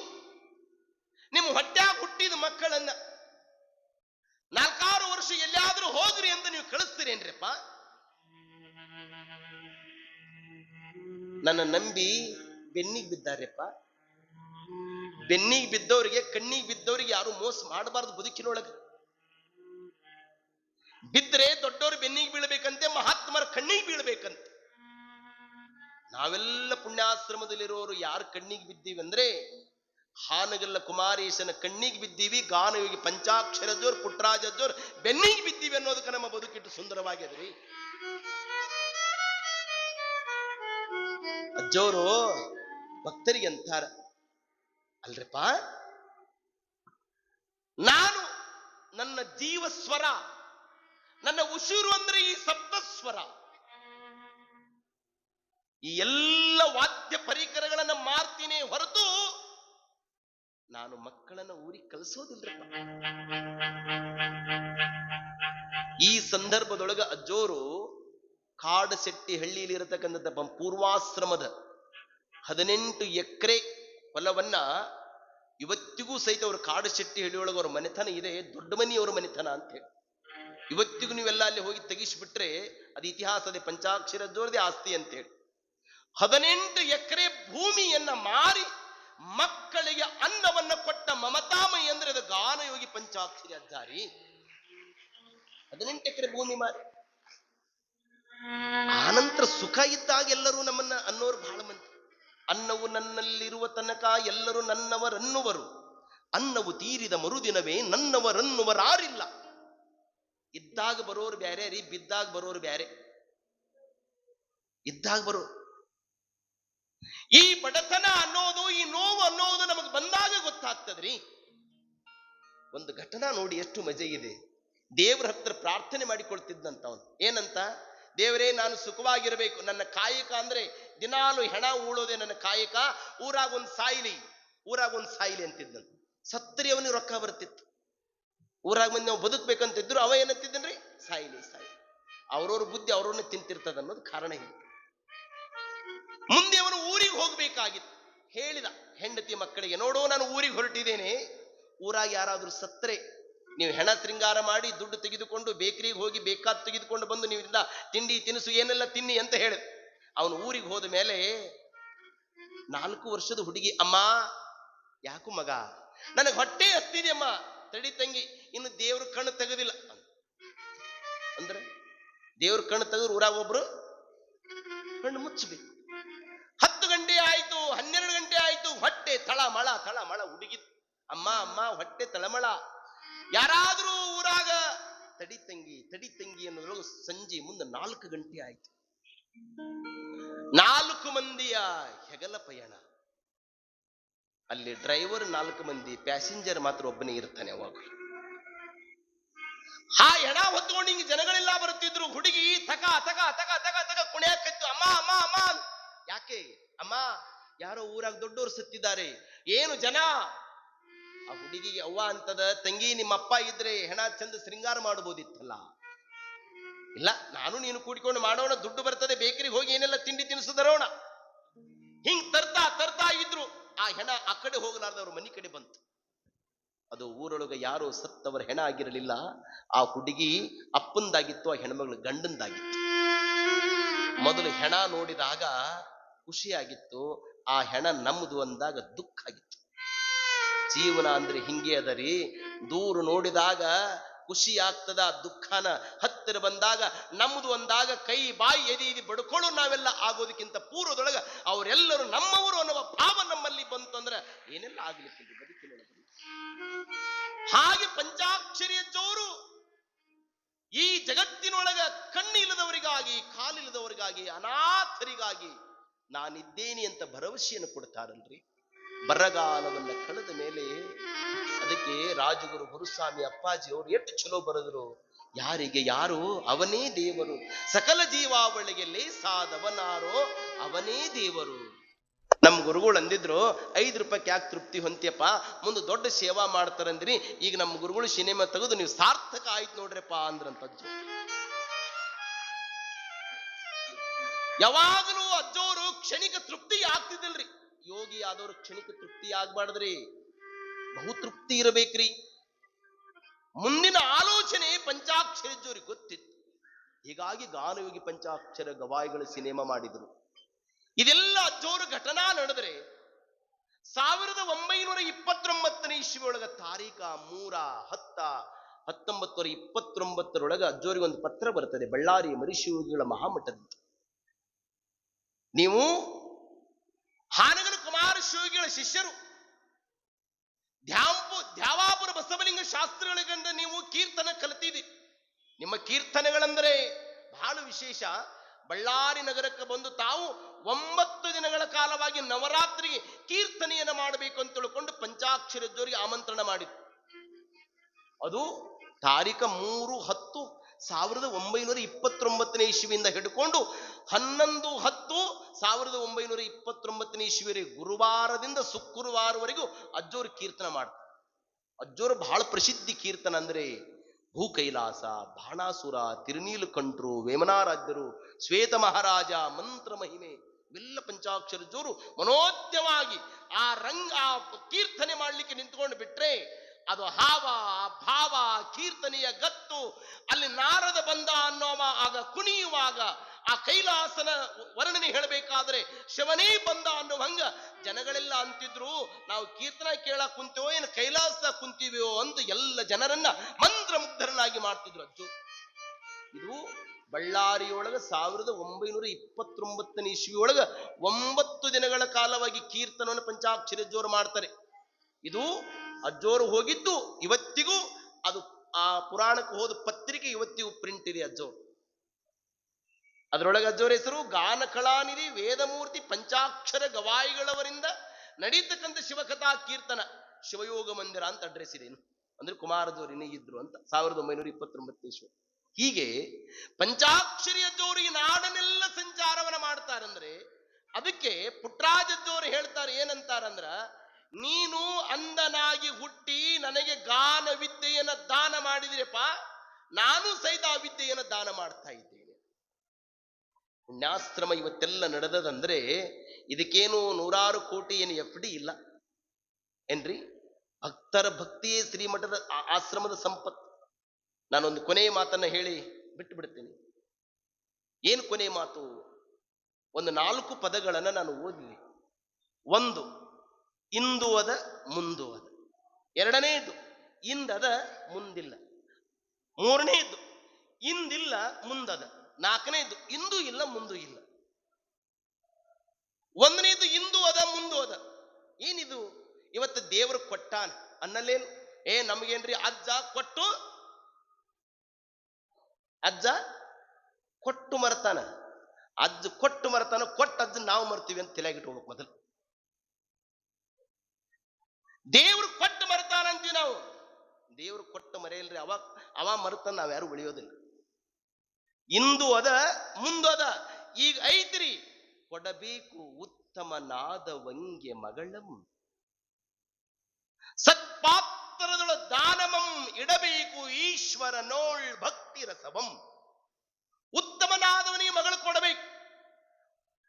ನಿಮ್ಮ ಹೊಟ್ಟ್ಯಾಗ ಹುಟ್ಟಿದ ಮಕ್ಕಳನ್ನ 4-6 ವರ್ಷ ಎಲ್ಲಿಯಾದ್ರೂ ಹೋಗ್ರಿ ಅಂತ ನೀವು ಕಳಿಸ್ತೀರೇನ್ರಪ್ಪ? ನನ್ನ ನಂಬಿ ಬೆನ್ನಿಗೆ ಬಿದ್ದಾರಪ್ಪ. ಬೆನ್ನಿಗೆ ಬಿದ್ದವರಿಗೆ, ಕಣ್ಣಿಗೆ ಬಿದ್ದವರಿಗೆ ಯಾರು ಮೋಸ ಮಾಡಬಾರ್ದು ಬದುಕಿನೊಳಗ. ಬಿದ್ರೆ ದೊಡ್ಡವರು ಬೆನ್ನಿಗೆ ಬೀಳ್ಬೇಕಂತೆ, ಮಹಾತ್ಮರ ಕಣ್ಣಿಗೆ ಬೀಳ್ಬೇಕಂತೆ. ನಾವೆಲ್ಲ ಪುಣ್ಯಾಶ್ರಮದಲ್ಲಿರೋರು ಯಾರು ಕಣ್ಣಿಗೆ ಬಿದ್ದೀವಿ ಅಂದ್ರೆ ಹಾನಗಲ್ಲ ಕುಮಾರೇಶನ ಕಣ್ಣಿಗೆ ಬಿದ್ದೀವಿ, ಗಾನವಿಗೆ ಪಂಚಾಕ್ಷರಜ್ಜೋರ್, ಪುಟ್ಟರಾಜಜ್ಜೋರ್ ಬೆನ್ನಿಗೆ ಬಿದ್ದೀವಿ ಅನ್ನೋದಕ್ಕೆ ನಮ್ಮ ಬದುಕಿಟ್ಟು ಸುಂದರವಾಗಿದ್ರಿ. ಅಜ್ಜೋರು ಭಕ್ತರಿಗೆ ಅಂತಾರ, ಅಲ್ರಪ್ಪ, ನಾನು ನನ್ನ ಜೀವಸ್ವರ, ನನ್ನ ಉಸಿರು ಅಂದ್ರೆ ಈ ಸಪ್ತಸ್ವರ, ಈ ಎಲ್ಲ ವಾದ್ಯ ಪರಿಕರಗಳನ್ನು ಮಾರ್ತೀನಿ ಹೊರತು ನಾನು ಮಕ್ಕಳನ್ನ ಊರಿಗೆ ಕಳಿಸೋದಿಲ್ಲ. ಈ ಸಂದರ್ಭದೊಳಗ ಅಜ್ಜೋರು ಕಾಡಸೆಟ್ಟಿ ಹಳ್ಳಿಯಲ್ಲಿ ಇರತಕ್ಕಂಥ ಪೂರ್ವಾಶ್ರಮದ 18 ಎಕರೆ ಹೊಲವನ್ನ ಇವತ್ತಿಗೂ ಸಹಿತ ಅವರು ಕಾಡಶೆಟ್ಟಿ ಹಳ್ಳಿಯೊಳಗೆ ಅವ್ರ ಮನೆತನ ಇದೆ, ದೊಡ್ಡ ಮನಿಯವರ ಮನೆತನ ಅಂತ ಹೇಳಿ. ಇವತ್ತಿಗೂ ನೀವೆಲ್ಲ ಅಲ್ಲಿ ಹೋಗಿ ತೆಗಿಸ್ಬಿಟ್ರೆ ಅದು ಇತಿಹಾಸದ ಪಂಚಾಕ್ಷರ ಅಜ್ಜೋರದೇ ಆಸ್ತಿ ಅಂತ ಹೇಳಿ 18 ಎಕರೆ ಭೂಮಿಯನ್ನ ಮಾರಿ ಮಕ್ಕಳಿಗೆ ಅನ್ನವನ್ನ ಕೊಟ್ಟ ಮಮತಾಮಯಿ ಅಂದ್ರೆ ಅದು ಗಾನಯೋಗಿ ಪಂಚಾಕ್ಷರಿ ಅಜ್ಜಾರಿ. 18 ಎಕರೆ ಭೂಮಿ ಮಾರಿ. ಆನಂತರ ಸುಖ ಇದ್ದಾಗ ಎಲ್ಲರೂ ನಮ್ಮನ್ನ ಅನ್ನೋರು ಬಹಳ ಮಂದಿ. ಅನ್ನವು ನನ್ನಲ್ಲಿರುವ ತನಕ ಎಲ್ಲರೂ ನನ್ನವರನ್ನುವರು, ಅನ್ನವು ತೀರಿದ ಮರುದಿನವೇ ನನ್ನವರನ್ನುವರಾರಿಲ್ಲ. ಇದ್ದಾಗ ಬರೋರು ಬ್ಯಾರೆ ರೀ, ಬಿದ್ದಾಗ ಬರೋರು ಬ್ಯಾರೆ. ಇದ್ದಾಗ ಬರೋರು ಈ ಬಡತನ ಅನ್ನೋದು, ಈ ನೋವು ಅನ್ನೋದು ನಮಗೆ ಬಂದಾಗ ಗೊತ್ತಾಗ್ತದ್ರಿ. ಒಂದು ಘಟನಾ ನೋಡಿ ಎಷ್ಟು ಮಜೆ ಇದೆ. ದೇವರ ಹತ್ರ ಪ್ರಾರ್ಥನೆ ಮಾಡಿಕೊಳ್ತಿದ್ದಂತ ಅವನು. ಏನಂತ? ದೇವರೇ, ನಾನು ಸುಖವಾಗಿರಬೇಕು, ನನ್ನ ಕಾಯಕ ಅಂದ್ರೆ ದಿನಾಲು ಹೆಣ ಉಳೋದೆ ನನ್ನ ಕಾಯಕ, ಊರಾಗೊಂದು ಸಾಯಿಲಿ ಅಂತಿದ್ದಂತ. ಸತ್ತರಿ ಅವನಿಗೆ ರೊಕ್ಕ ಬರ್ತಿತ್ತು. ಊರಾಗ ಮಂದಿ ನಾವು ಬದುಕ್ಬೇಕಂತಿದ್ರು, ಅವ ಏನಂತಿದ್ದನ್ರಿ? ಸಾಯಿಲಿ. ಅವ್ರವ್ರ ಬುದ್ಧಿ ಅವ್ರವ್ರನ್ನ ತಿಂತಿರ್ತದ ಅನ್ನೋದು ಕಾರಣ ಇದೆ. ಮುಂದೆ ಅವನು ಊರಿಗೆ ಹೋಗ್ಬೇಕಾಗಿತ್ತು. ಹೇಳಿದ ಹೆಂಡತಿ ಮಕ್ಕಳಿಗೆ, ನೋಡೋ ನಾನು ಊರಿಗೆ ಹೊರಟಿದ್ದೇನೆ, ಊರಾಗ ಯಾರಾದ್ರೂ ಸತ್ತರೆ ನೀವು ಹೆಣ ಶೃಂಗಾರ ಮಾಡಿ ದುಡ್ಡು ತೆಗೆದುಕೊಂಡು ಬೇಕರಿಗೆ ಹೋಗಿ ಬೇಕಾದ ತೆಗೆದುಕೊಂಡು ಬಂದು ನೀವಿಂದ ತಿಂಡಿ ತಿನಿಸು ಏನೆಲ್ಲ ತಿನ್ನಿ ಅಂತ ಹೇಳಿದ. ಅವನು ಊರಿಗೆ ಹೋದ ಮೇಲೆ 4 ವರ್ಷದ ಹುಡುಗಿ, ಅಮ್ಮ ಯಾಕು ಮಗ, ನನಗೆ ಹೊಟ್ಟೆ ಹಸ್ತಿದೆ ಅಮ್ಮ. ತಡಿ ತಂಗಿ, ಇನ್ನು ದೇವ್ರ ಕಣ್ಣು ತೆಗೆದಿಲ್ಲ ಅಂದ್ರೆ, ದೇವ್ರ ಕಣ್ಣು ತೆಗೆದ್ರು ಊರಾಗ ಒಬ್ರು ಕಣ್ಣು ಮುಚ್ಚಬೇಕು. 10 ಗಂಟೆ ಆಯ್ತು, 12 ಗಂಟೆ ಆಯ್ತು, ಹೊಟ್ಟೆ ತಳಮಳ ಹುಡುಗಿತ್ತು. ಅಮ್ಮ ಹೊಟ್ಟೆ ತಳಮಳ. ಯಾರಾದ್ರೂ ಊರಾಗ ತಡಿ ತಂಗಿ ಅನ್ನೋದ್ರೊಳಗೆ ಸಂಜೆ ಮುಂದೆ 4 ಗಂಟೆ ಆಯ್ತು. 4 ಮಂದಿಯ ಹೆಗಲ ಪಯಣ. ಅಲ್ಲಿ ಡ್ರೈವರ್ 4 ಮಂದಿ, ಪ್ಯಾಸೆಂಜರ್ ಮಾತ್ರ ಒಬ್ಬನೇ ಇರ್ತಾನೆ. ಅವಾಗ ಆ ಹೆಣ ಹೊತ್ಕೊಂಡು ಹಿಂಗೆ ಜನಗಳೆಲ್ಲ ಬರುತ್ತಿದ್ರು. ಹುಡುಗಿ ತಕ ಕುಣಿಯಾಕತ್ತು. ಅಮ್ಮ ಯಾಕೆ? ಅಮ್ಮ ಯಾರೋ ಊರಾಗ ದೊಡ್ಡೋರು ಸತ್ತಿದ್ದಾರೆ. ಏನು ಜನ? ಆ ಹುಡುಗಿಗೆ ಅವ್ವ ಅಂತದ, ತಂಗಿ ನಿಮ್ಮಪ್ಪ ಇದ್ರೆ ಹೆಣ ಚಂದ ಶೃಂಗಾರ ಮಾಡಬಹುದಿತ್ತಲ್ಲ. ಇಲ್ಲ, ನಾನು ನೀನು ಕೂಡಿಕೊಂಡು ಮಾಡೋಣ, ದುಡ್ಡು ಬರ್ತದೆ, ಬೇಕರಿಗೆ ಹೋಗಿ ಏನೆಲ್ಲ ತಿಂಡಿ ತಿನಿಸು ತರೋಣ. ಹಿಂಗ್ ತರ್ತಾ ಇದ್ರು. ಆ ಹೆಣ ಆ ಕಡೆ ಹೋಗಲಾರ್ದವ್ರ ಮನೆ ಕಡೆ ಬಂತು. ಅದು ಊರೊಳಗೆ ಯಾರೋ ಸತ್ತವರ ಹೆಣ ಆಗಿರಲಿಲ್ಲ. ಆ ಹುಡುಗಿ ಅಪ್ಪಂದಾಗಿತ್ತು, ಆ ಹೆಣ್ಮಗಳು ಗಂಡಂದಾಗಿತ್ತು. ಮೊದಲು ಹೆಣ ನೋಡಿದಾಗ ಖುಷಿಯಾಗಿತ್ತು, ಆ ಹೆಣ ನಮ್ಮದು ಅಂದಾಗ ದುಃಖ ಆಗಿತ್ತು. ಜೀವನ ಅಂದ್ರೆ ಹಿಂಗೆ ಅದರಿ. ದೂರ ನೋಡಿದಾಗ ಖುಷಿ ಆಗ್ತದ, ದುಃಖನ ಹತ್ತಿರ ಬಂದಾಗ ನಮ್ಮದು ಅಂದಾಗ ಕೈ ಬಾಯಿ ಎದಿ ಬಡ್ಕೊಳ್ಳೋ ನಾವೆಲ್ಲ ಆಗೋದಕ್ಕಿಂತ ಪೂರ್ವದೊಳಗ ಅವರೆಲ್ಲರೂ ನಮ್ಮವರು ಅನ್ನುವ ಭಾವ ನಮ್ಮಲ್ಲಿ ಬಂತು ಅಂದ್ರೆ ಏನೆಲ್ಲ ಆಗ್ಲಿಕ್ಕಿಲ್ಲ ಬದುಕಿನೊಳಗೆ. ಹಾಗೆ ಪಂಚಾಕ್ಷರಿ ಅಜ್ಜೋರು ಈ ಜಗತ್ತಿನೊಳಗ ಕಣ್ಣಿಲ್ಲದವರಿಗಾಗಿ, ಕಾಲಿಲ್ಲದವರಿಗಾಗಿ, ಅನಾಥರಿಗಾಗಿ ನಾನಿದ್ದೇನೆ ಅಂತ ಭರವಸೆಯನ್ನು ಕೊಡ್ತಾರಲ್ರಿ. ಬರಗಾಲವನ್ನ ಕಳೆದ ಮೇಲೆ ಅದಕ್ಕೆ ರಾಜಗುರು ಗುರುಸ್ವಾಮಿ ಅಪ್ಪಾಜಿ ಅವರು ಎಷ್ಟು ಚಲೋ ಬರೆದ್ರು. ಯಾರಿಗೆ ಯಾರು? ಅವನೇ ದೇವರು. ಸಕಲ ಜೀವಾವಳಿಗೆ ಲೇಸಾದವನಾರೋ ಅವನೇ ದೇವರು. ನಮ್ಮ ಗುರುಗಳು ಅಂದಿದ್ರು, 5 ರೂಪಾಯಿಗೆ ಯಾಕೆ ತೃಪ್ತಿ ಹೊಂತಿಯಪ್ಪ, ಮುಂದೆ ದೊಡ್ಡ ಸೇವಾ ಮಾಡ್ತಾರಂದ್ರಿ. ಈಗ ನಮ್ಮ ಗುರುಗಳು ಸಿನಿಮಾ ತೆಗೆದು ನೀವು ಸಾರ್ಥಕ ಆಯ್ತು ನೋಡ್ರಪ್ಪ ಅಂದ್ರಂತಜ್ಜು. ಯಾವಾಗಲೂ ಅಜ್ಜೋರು ಕ್ಷಣಿಕ ತೃಪ್ತಿ ಆಗ್ತಿದ್ದಿಲ್ರಿ. ಯೋಗಿ ಆದವರು ಕ್ಷಣಿಕ ತೃಪ್ತಿ ಆಗ್ಬಾರ್ದ್ರಿ, ಬಹುತೃಪ್ತಿ ಇರಬೇಕ್ರಿ. ಮುಂದಿನ ಆಲೋಚನೆ ಪಂಚಾಕ್ಷರ ಅಜ್ಜೋರಿಗೆ ಗೊತ್ತಿತ್ತು. ಹೀಗಾಗಿ ಗಾನಯೋಗಿ ಪಂಚಾಕ್ಷರ ಗವಾಯಿಗಳು ಸಿನಿಮಾ ಮಾಡಿದರು. ಇದೆಲ್ಲ ಅಜ್ಜೋರು ಘಟನಾ ನಡೆದರೆ 1929 ಇಸ್ವಿಯೊಳಗ ತಾರೀಖ 3/10/1929 ಅಜ್ಜೋರಿಗೆ ಒಂದು ಪತ್ರ ಬರ್ತದೆ, ಬಳ್ಳಾರಿ ಮರಿಶಿವಗಳ ಮಹಾಮಠದಿಂದ. ನೀವು ಹಾನಗಲ್ ಕುಮಾರ ಶಿವಗಿಗಳ ಶಿಷ್ಯರು, ದ್ಯಾವಾಪುರ ಬಸವಲಿಂಗ ಶಾಸ್ತ್ರಿಗಳಿಂದ ನೀವು ಕೀರ್ತನ ಕಲಿತಿದ್ದೀರಿ. ನಿಮ್ಮ ಕೀರ್ತನೆಗಳೆಂದರೆ ಬಹಳ ವಿಶೇಷ. ಬಳ್ಳಾರಿ ನಗರಕ್ಕೆ ಬಂದು ತಾವು 9 ದಿನಗಳ ಕಾಲವಾಗಿ ನವರಾತ್ರಿಗೆ ಕೀರ್ತನೆಯನ್ನು ಮಾಡಬೇಕು ಅಂತ ತಿಳ್ಕೊಂಡು ಪಂಚಾಕ್ಷರ ಅಜ್ಜೋರಿಗೆ ಆಮಂತ್ರಣ ಮಾಡಿದ್ರು. ಅದು ತಾರೀಖ 3/10/1929 ಇಸ್ವಿಯಿಂದ ಹಿಡ್ಕೊಂಡು 11/10/1929 ಇಸ್ವಿವರೆಗೆ ಗುರುವಾರದಿಂದ ಶುಕ್ರವಾರವರೆಗೂ ಅಜ್ಜೋರು ಕೀರ್ತನ ಮಾಡ್ತಾರೆ. ಅಜ್ಜೋರು ಬಹಳ ಪ್ರಸಿದ್ಧಿ ಕೀರ್ತನ ಅಂದ್ರೆ ಭೂ ಕೈಲಾಸ, ಬಾಣಾಸುರ, ತಿರುನೀಲಕಂಠರು, ವೇಮನಾರಾಧ್ಯರು, ಶ್ವೇತ ಮಹಾರಾಜ, ಮಂತ್ರ ಮಹಿಮೆ ಇವೆಲ್ಲ ಪಂಚಾಕ್ಷರ ಜೋರು ಮನೋಜ್ಞವಾಗಿ ಆ ಕೀರ್ತನೆ ಮಾಡ್ಲಿಕ್ಕೆ ನಿಂತ್ಕೊಂಡು ಬಿಟ್ರೆ ಅದು ಹಾವ ಭಾವ ಕೀರ್ತನೆಯ ಗತ್ತು. ಅಲ್ಲಿ ನಾರದ ಬಂದ ಅನ್ನೋವ ಆಗ ಕುಣಿಯುವಾಗ ಆ ಕೈಲಾಸನ ವರ್ಣನೆ ಹೇಳಬೇಕಾದ್ರೆ ಶಿವನೇ ಬಂದ ಅನ್ನೋ ಹಂಗ ಜನಗಳೆಲ್ಲ ಅಂತಿದ್ರು, ನಾವು ಕೀರ್ತನ ಕೇಳಕ್ ಕುಂತೇವೋ ಏನು ಕೈಲಾಸ ಕುಂತೀವೋ ಅಂತ ಎಲ್ಲ ಜನರನ್ನ ಮಂತ್ರಮುಗ್ಧರನ್ನಾಗಿ ಮಾಡ್ತಿದ್ರು ಅಜ್ಜು. ಇದು ಬಳ್ಳಾರಿಯೊಳಗ 1929 ಇಸ್ವಿ ಒಳಗ 9 ದಿನಗಳ ಕಾಲವಾಗಿ ಕೀರ್ತನವನ್ನು ಪಂಚಾಕ್ಷರಿ ಜೋರು ಮಾಡ್ತಾರೆ. ಇದು ಅಜ್ಜೋರು ಹೋಗಿದ್ದು ಇವತ್ತಿಗೂ ಅದು ಆ ಪುರಾಣಕ್ಕೆ ಹೋದ ಪತ್ರಿಕೆ ಇವತ್ತಿಗೂ ಪ್ರಿಂಟ್ ಇದೆ ಅಜ್ಜೋರು. ಅದರೊಳಗೆ ಅಜ್ಜೋರ ಹೆಸರು ಗಾನ ಕಳಾನಿಧಿ ವೇದಮೂರ್ತಿ ಪಂಚಾಕ್ಷರ ಗವಾಯಿಗಳವರಿಂದ ನಡೀತಕ್ಕಂಥ ಶಿವಕಥಾ ಕೀರ್ತನ ಶಿವಯೋಗ ಮಂದಿರ ಅಂತ ಅಡ್ರೆಸ್ ಇದೆ. ಅಂದ್ರೆ ಕುಮಾರಜೋರಿನೇ ಇದ್ರು ಅಂತ 1929 ಇಸ್ವಿ. ಹೀಗೆ ಪಂಚಾಕ್ಷರಿಯ ಜೋರು ಈ ನಾಡನೆಲ್ಲ ಸಂಚಾರವನ್ನ ಮಾಡ್ತಾರಂದ್ರೆ ಅದಕ್ಕೆ ಪುಟ್ಟರಾಜಜ್ಜೋರು ಹೇಳ್ತಾರೆ ಏನಂತಾರಂದ್ರ, ನೀನು ಅಂದನಾಗಿ ಹುಟ್ಟಿ ನನಗೆ ಗಾನ ವಿದ್ಯೆಯನ್ನ ದಾನ ಮಾಡಿದಿರಪ್ಪ, ನಾನು ಸಹಿತ ಆ ವಿದ್ಯೆಯನ್ನ ದಾನ ಮಾಡ್ತಾ ಇದ್ದೇನೆ. ಪುಣ್ಯಾಶ್ರಮ ಇವತ್ತೆಲ್ಲ ನಡೆದದಂದ್ರೆ ಇದಕ್ಕೇನು 100 ಕೋಟಿ ಏನು FD ಇಲ್ಲ ಏನ್ರಿ. ಭಕ್ತರ ಭಕ್ತಿಯೇ ಶ್ರೀಮಠದ ಆಶ್ರಮದ ಸಂಪತ್ತು. ನಾನೊಂದು ಕೊನೆಯ ಮಾತನ್ನ ಹೇಳಿ ಬಿಟ್ಟು ಬಿಡ್ತೀನಿ. ಏನು ಕೊನೆಯ ಮಾತು? ಒಂದು 4 ಪದಗಳನ್ನ ನಾನು ಓದಿದೆ. ಒಂದು, ಇಂದು ಅದ ಮುಂದು ಅದ. ಎರಡನೇದು, ಇಂದದ ಮುಂದಿಲ್ಲ. ಮೂರನೇದು, ಇಂದಿಲ್ಲ ಮುಂದದ. ನಾಲ್ಕನೇದು, ಇಂದು ಇಲ್ಲ ಮುಂದು ಇಲ್ಲ. ಒಂದನೇದು, ಇಂದು ಅದ ಮುಂದು ಅದ. ಏನಿದು? ಇವತ್ತು ದೇವರು ಕೊಟ್ಟಾನ ಅನ್ನಲ್ಲೇನು? ನಮಗೇನ್ರಿ ಅಜ್ಜ ಕೊಟ್ಟು ಮರ್ತಾನ. ಅಜ್ಜ ಕೊಟ್ಟು ಮರ್ತಾನ, ಕೊಟ್ಟ ಅಜ್ಜ ನಾವು ಮರ್ತೀವಿ ಅಂತ ತಲೆಯಾಗಿಟ್ಕೋಬೇಕು ಮೊದಲು. ದೇವ್ರು ಕೊಟ್ಟು ಮರ್ತಾನ ಅಂತೀವಿ ನಾವು. ದೇವ್ರು ಕೊಟ್ಟು ಮರೆಯಲ್ರಿ, ಅವ ಮರ್ತಾನ, ನಾವ್ ಯಾರು ಉಳಿಯೋದಿಲ್ಲ. ಇಂದು ಅದ ಮುಂದು ಅದ. ಈಗ ಐತ್ರಿ, ಕೊಡಬೇಕು ಉತ್ತಮನಾದ ವಂಗೆ ಮಗಳಂ, ಸತ್ಪಾತ್ರದೊಳ ದಾನಮಂ ಇಡಬೇಕು ಈಶ್ವರ ನೋಳ್ ಭಕ್ತಿ ರಸವಂ. ಉತ್ತಮನಾದವನಿಗೆ ಮಗಳು ಕೊಡಬೇಕು.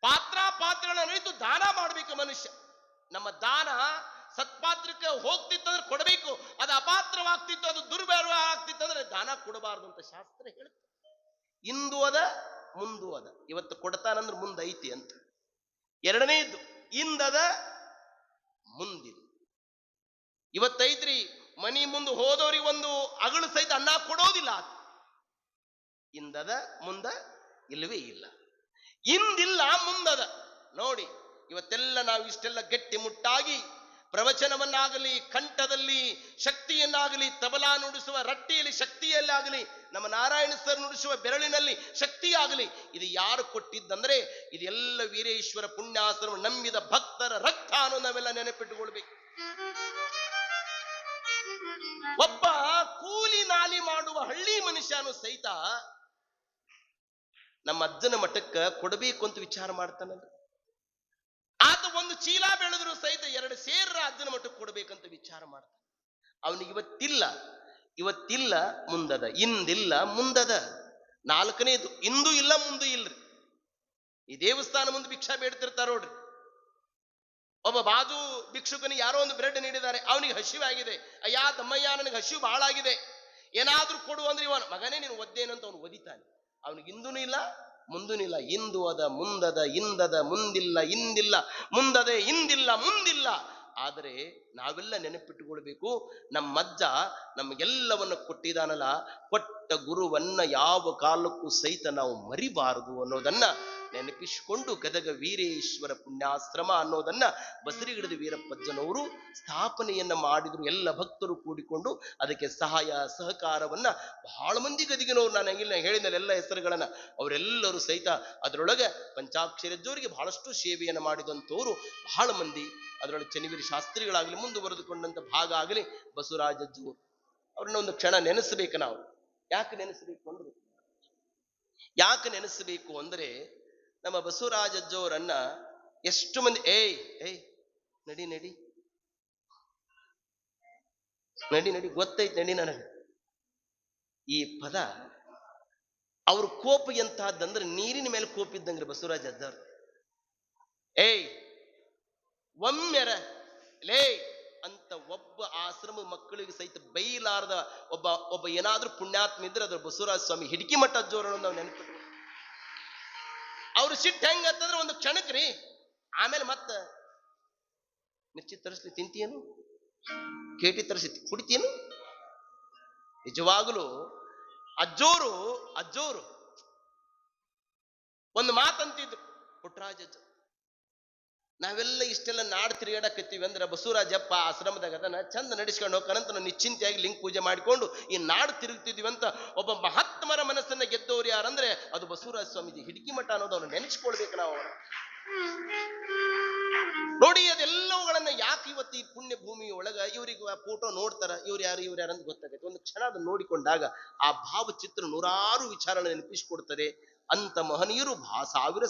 ಪಾತ್ರಗಳನ್ನ ಅರಿತು ದಾನ ಮಾಡಬೇಕು ಮನುಷ್ಯ. ನಮ್ಮ ದಾನ ಸತ್ಪಾತ್ರಕ್ಕೆ ಹೋಗ್ತಿತ್ತಂದ್ರೆ ಕೊಡಬೇಕು, ಅದು ಅಪಾತ್ರವಾಗ್ತಿತ್ತು, ಅದು ದುರ್ವ್ಯವಹಾರ ಆಗ್ತಿತ್ತಂದ್ರೆ ದಾನ ಕೊಡಬಾರ್ದು ಅಂತ ಶಾಸ್ತ್ರ ಹೇಳುತ್ತೆ. ಇಂದು ಅದ ಮುಂದು ಅದ. ಇವತ್ತು ಕೊಡ್ತಾನಂದ್ರೆ ಮುಂದೆ ಐತಿ ಅಂತ. ಎರಡನೇದು, ಇಂದದ ಮುಂದಿಲ್ಲ. ಇವತ್ತೈತ್ರಿ, ಮನಿ ಮುಂದೆ ಹೋದವ್ರಿಗೆ ಒಂದು ಅಗಳು ಸಹಿತ ಅನ್ನ ಕೊಡೋದಿಲ್ಲ. ಇಂದದ ಮುಂದ ಇಲ್ಲವೇ ಇಲ್ಲ. ಇಂದಿಲ್ಲ ಮುಂದದ. ನೋಡಿ, ಇವತ್ತೆಲ್ಲ ನಾವು ಇಷ್ಟೆಲ್ಲ ಗಟ್ಟಿ ಮುಟ್ಟಾಗಿ ಪ್ರವಚನವನ್ನಾಗಲಿ, ಕಂಠದಲ್ಲಿ ಶಕ್ತಿಯನ್ನಾಗಲಿ, ತಬಲಾ ನುಡಿಸುವ ರಟ್ಟಿಯಲ್ಲಿ ಶಕ್ತಿಯಲ್ಲಾಗಲಿ, ನಮ್ಮ ನಾರಾಯಣ ಸರ್ ನುಡಿಸುವ ಬೆರಳಿನಲ್ಲಿ ಶಕ್ತಿಯಾಗಲಿ, ಇದು ಯಾರು ಕೊಟ್ಟಿದ್ದಂದ್ರೆ ಇದೆಲ್ಲ ವೀರೇಶ್ವರ ಪುಣ್ಯಾಶ್ರಮ ನಂಬಿದ ಭಕ್ತರ ರಕ್ತ ಅನ್ನೋ ನಾವೆಲ್ಲ ನೆನಪಿಟ್ಟುಕೊಳ್ಬೇಕು. ಒಬ್ಬ ಕೂಲಿ ನಾಲಿ ಮಾಡುವ ಹಳ್ಳಿ ಮನುಷ್ಯನು ಸಹಿತ ನಮ್ಮ ಅಜ್ಜನ ಮಠಕ್ಕ ಕೊಡಬೇಕು ಅಂತ ವಿಚಾರ ಮಾಡ್ತಾನಲ್ಲ. ಆತ ಒಂದು ಚೀಲ ಬೆಳೆದ್ರು ಸಹಿತ 2 ಸೇರ ಅಜ್ಜನ ಮಠಕ್ಕೆ ಕೊಡ್ಬೇಕಂತ ವಿಚಾರ ಮಾಡ್ತಾನೆ. ಅವನಿಗೆ ಇವತ್ತಿಲ್ಲ ಮುಂದದ, ಇಂದಿಲ್ಲ ಮುಂದದ. ನಾಲ್ಕನೇದು, ಇಂದು ಇಲ್ಲ ಮುಂದು ಇಲ್ರಿ. ಈ ದೇವಸ್ಥಾನ ಮುಂದೆ ಭಿಕ್ಷಾ ಬೇಡ್ತಿರ್ತಾರ ನೋಡ್ರಿ. ಒಬ್ಬ ಬಾಜು ಭಿಕ್ಷುಕನಿಗೆ ಯಾರೋ ಒಂದು ಬ್ರೆಡ್ ನೀಡಿದ್ದಾರೆ, ಅವನಿಗೆ ಹಸಿವಾಗಿದೆ. ಅಯ್ಯ ತಮ್ಮಯ್ಯ, ನನಗೆ ಹಸಿವು ಬಹಳ ಆಗಿದೆ, ಏನಾದ್ರೂ ಕೊಡು ಅಂದ್ರೆ ಇವನು ಮಗನೇ ನೀನು ಒದ್ದೇನು ಅಂತ ಅವನು ಒದಿತಾನೆ. ಅವನಿಗೆ ಇಂದೂ ಇಲ್ಲ ಮುಂದೂ ಇಲ್ಲ. ಇಂದು ಅದ ಮುಂದದ, ಇಂದದ ಮುಂದಿಲ್ಲ, ಇಂದಿಲ್ಲ ಮುಂದದೆ, ಇಂದಿಲ್ಲ ಮುಂದಿಲ್ಲ. ಆದರೆ ನಾವೆಲ್ಲ ನೆನಪಿಟ್ಟುಕೊಳ್ಬೇಕು, ನಮ್ಮಜ್ಜ ನಮಗೆಲ್ಲವನ್ನು ಕೊಟ್ಟಿದ್ದಾನಲ್ಲ, ಕೊಟ್ಟ ಗುರುವನ್ನ ಯಾವ ಕಾಲಕ್ಕೂ ಸಹಿತ ನಾವು ಮರಿಬಾರದು ಅನ್ನೋದನ್ನ ನೆನಪಿಸಿಕೊಂಡು ಗದಗ ವೀರೇಶ್ವರ ಪುಣ್ಯಾಶ್ರಮ ಅನ್ನೋದನ್ನ ಬಸರಿಗಿಡದ ವೀರಪ್ಪಜ್ಜನವರು ಸ್ಥಾಪನೆಯನ್ನ ಮಾಡಿದ್ರು. ಎಲ್ಲ ಭಕ್ತರು ಕೂಡಿಕೊಂಡು ಅದಕ್ಕೆ ಸಹಾಯ ಸಹಕಾರವನ್ನ ಬಹಳ ಮಂದಿ ಗದಿಗಿನವ್ರು, ನಾನು ಹೇಳಿದ ಎಲ್ಲ ಹೆಸರುಗಳನ್ನ ಅವರೆಲ್ಲರೂ ಸಹಿತ ಅದರೊಳಗೆ ಪಂಚಾಕ್ಷರಜ್ಜವರಿಗೆ ಬಹಳಷ್ಟು ಸೇವೆಯನ್ನು ಮಾಡಿದಂಥವ್ರು ಬಹಳ ಮಂದಿ. ಅದರೊಳಗೆ ಚನಿವೀರ ಶಾಸ್ತ್ರಿಗಳಾಗಲಿ, ಮುಂದುವರೆದುಕೊಂಡಂತ ಭಾಗ ಆಗಲಿ ಬಸವರಾಜಜ್ಜವರು. ಅವ್ರನ್ನ ಒಂದು ಕ್ಷಣ ನೆನೆಸಬೇಕು ನಾವು. ಯಾಕೆ ನೆನೆಸಬೇಕು ಅಂದ್ರೆ ನಮ್ಮ ಬಸವರಾಜ ಅಜ್ಜವರನ್ನ ಎಷ್ಟು ಮಂದಿ ಏಯ್ ಏಯ್ ನಡಿ ನಡಿ ನಡಿ ನಡಿ ಗೊತ್ತೈತ್ ನಡಿ ನನಗೆ. ಈ ಪದ ಅವ್ರ ಕೋಪ ಎಂತಹದ್ದಂದ್ರೆ ನೀರಿನ ಮೇಲೆ ಕೋಪ ಇದ್ದಂಗ್ರಿ ಬಸವರಾಜ ಅಜ್ಜವ್ರು. ಏಯ್ ಒಮ್ಮೆರ ಲೇ ಅಂತ ಒಬ್ಬ ಆಶ್ರಮ ಮಕ್ಕಳಿಗೆ ಸಹಿತ ಬೈಲಾರ್ದ ಒಬ್ಬ ಏನಾದ್ರೂ ಪುಣ್ಯಾತ್ಮ ಇದ್ರೆ ಅದ್ರ ಬಸವರಾಜ ಸ್ವಾಮಿ ಹಿಡಿಕಿ ಮಠ ಅಜ್ಜೋರನ್ನು ನಾವು ನೆನಪಿಟ್ವಿ. ಅವ್ರು ಸಿಟ್ಟು ಹೆಂಗಂತಂದ್ರೆ ಒಂದು ಕ್ಷಣಕ್ರಿ, ಆಮೇಲೆ ಮತ್ತ ಮಿರ್ಚಿ ತರಿಸ್ಲಿ ತಿಂತೀಯೇನು, ಕೇಟಿ ತರಿಸಿ ಕುಡಿತೀಯೇನು. ನಿಜವಾಗಲೂ ಅಜ್ಜೋರು ಒಂದು ಮಾತಂತಿದ್ರು ಪುಟ್ಟರಾಜ ಅಜ್ಜ, ನಾವೆಲ್ಲ ಇಷ್ಟೆಲ್ಲ ನಾಡು ತಿರುಗಾಡಕತ್ತೀವಿ ಅಂದ್ರೆ ಬಸವರಾಜಪ್ಪ ಆಶ್ರಮದಾಗ ಅದನ್ನ ಚಂದ ನಡೆಸ್ಕೊಂಡು ಹೋಗ್ಕನಂತ ನಾವು ನಿಶ್ಚಿಂತೆಯಾಗಿ ಲಿಂಗ ಪೂಜೆ ಮಾಡಿಕೊಂಡು ಈ ನಾಡು ತಿರುಗ್ತಿದ್ವಿ ಅಂತ ಒಬ್ಬ ಮಹಾತ್ಮರ ಮನಸ್ಸನ್ನ ಗೆದ್ದವ್ರು ಯಾರಂದ್ರೆ ಅದು ಬಸವರಾಜ ಸ್ವಾಮೀಜಿ ಹಿಡಿಕಿ ಮಠ ಅನ್ನೋದು ಅವ್ನು ನೆನೆಸ್ಕೊಳ್ಬೇಕು ನಾವು. ನೋಡಿ ಅದೆಲ್ಲವುಗಳನ್ನ ಯಾಕೆ ಇವತ್ತು ಈ ಪುಣ್ಯ ಭೂಮಿಯ ಒಳಗ ಇವ್ರಿಗೆ ಫೋಟೋ ನೋಡ್ತಾರ, ಇವ್ರು ಯಾರು ಅಂತ ಗೊತ್ತಾಗತ್ತೆ. ಒಂದು ಕ್ಷಣ ಅದನ್ನ ನೋಡಿಕೊಂಡಾಗ ಆ ಭಾವಚಿತ್ರ ನೂರಾರು ವಿಚಾರನ ನೆನಪಿಸಿಕೊಡ್ತದೆ. ಅಂತ ಮಹನೀಯರು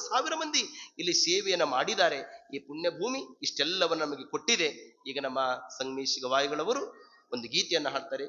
ಸಾವಿರ ಮಂದಿ ಇಲ್ಲಿ ಸೇವೆಯನ್ನ ಮಾಡಿದ್ದಾರೆ. ಈ ಪುಣ್ಯ ಭೂಮಿ ಇಷ್ಟೆಲ್ಲವನ್ನ ನಮಗೆ ಕೊಟ್ಟಿದೆ. ಈಗ ನಮ್ಮ ಸಂಗಮೇಶ್ ಗವಾಯಿಗಳವರು ಒಂದು ಗೀತೆಯನ್ನ ಹಾಡ್ತಾರೆ.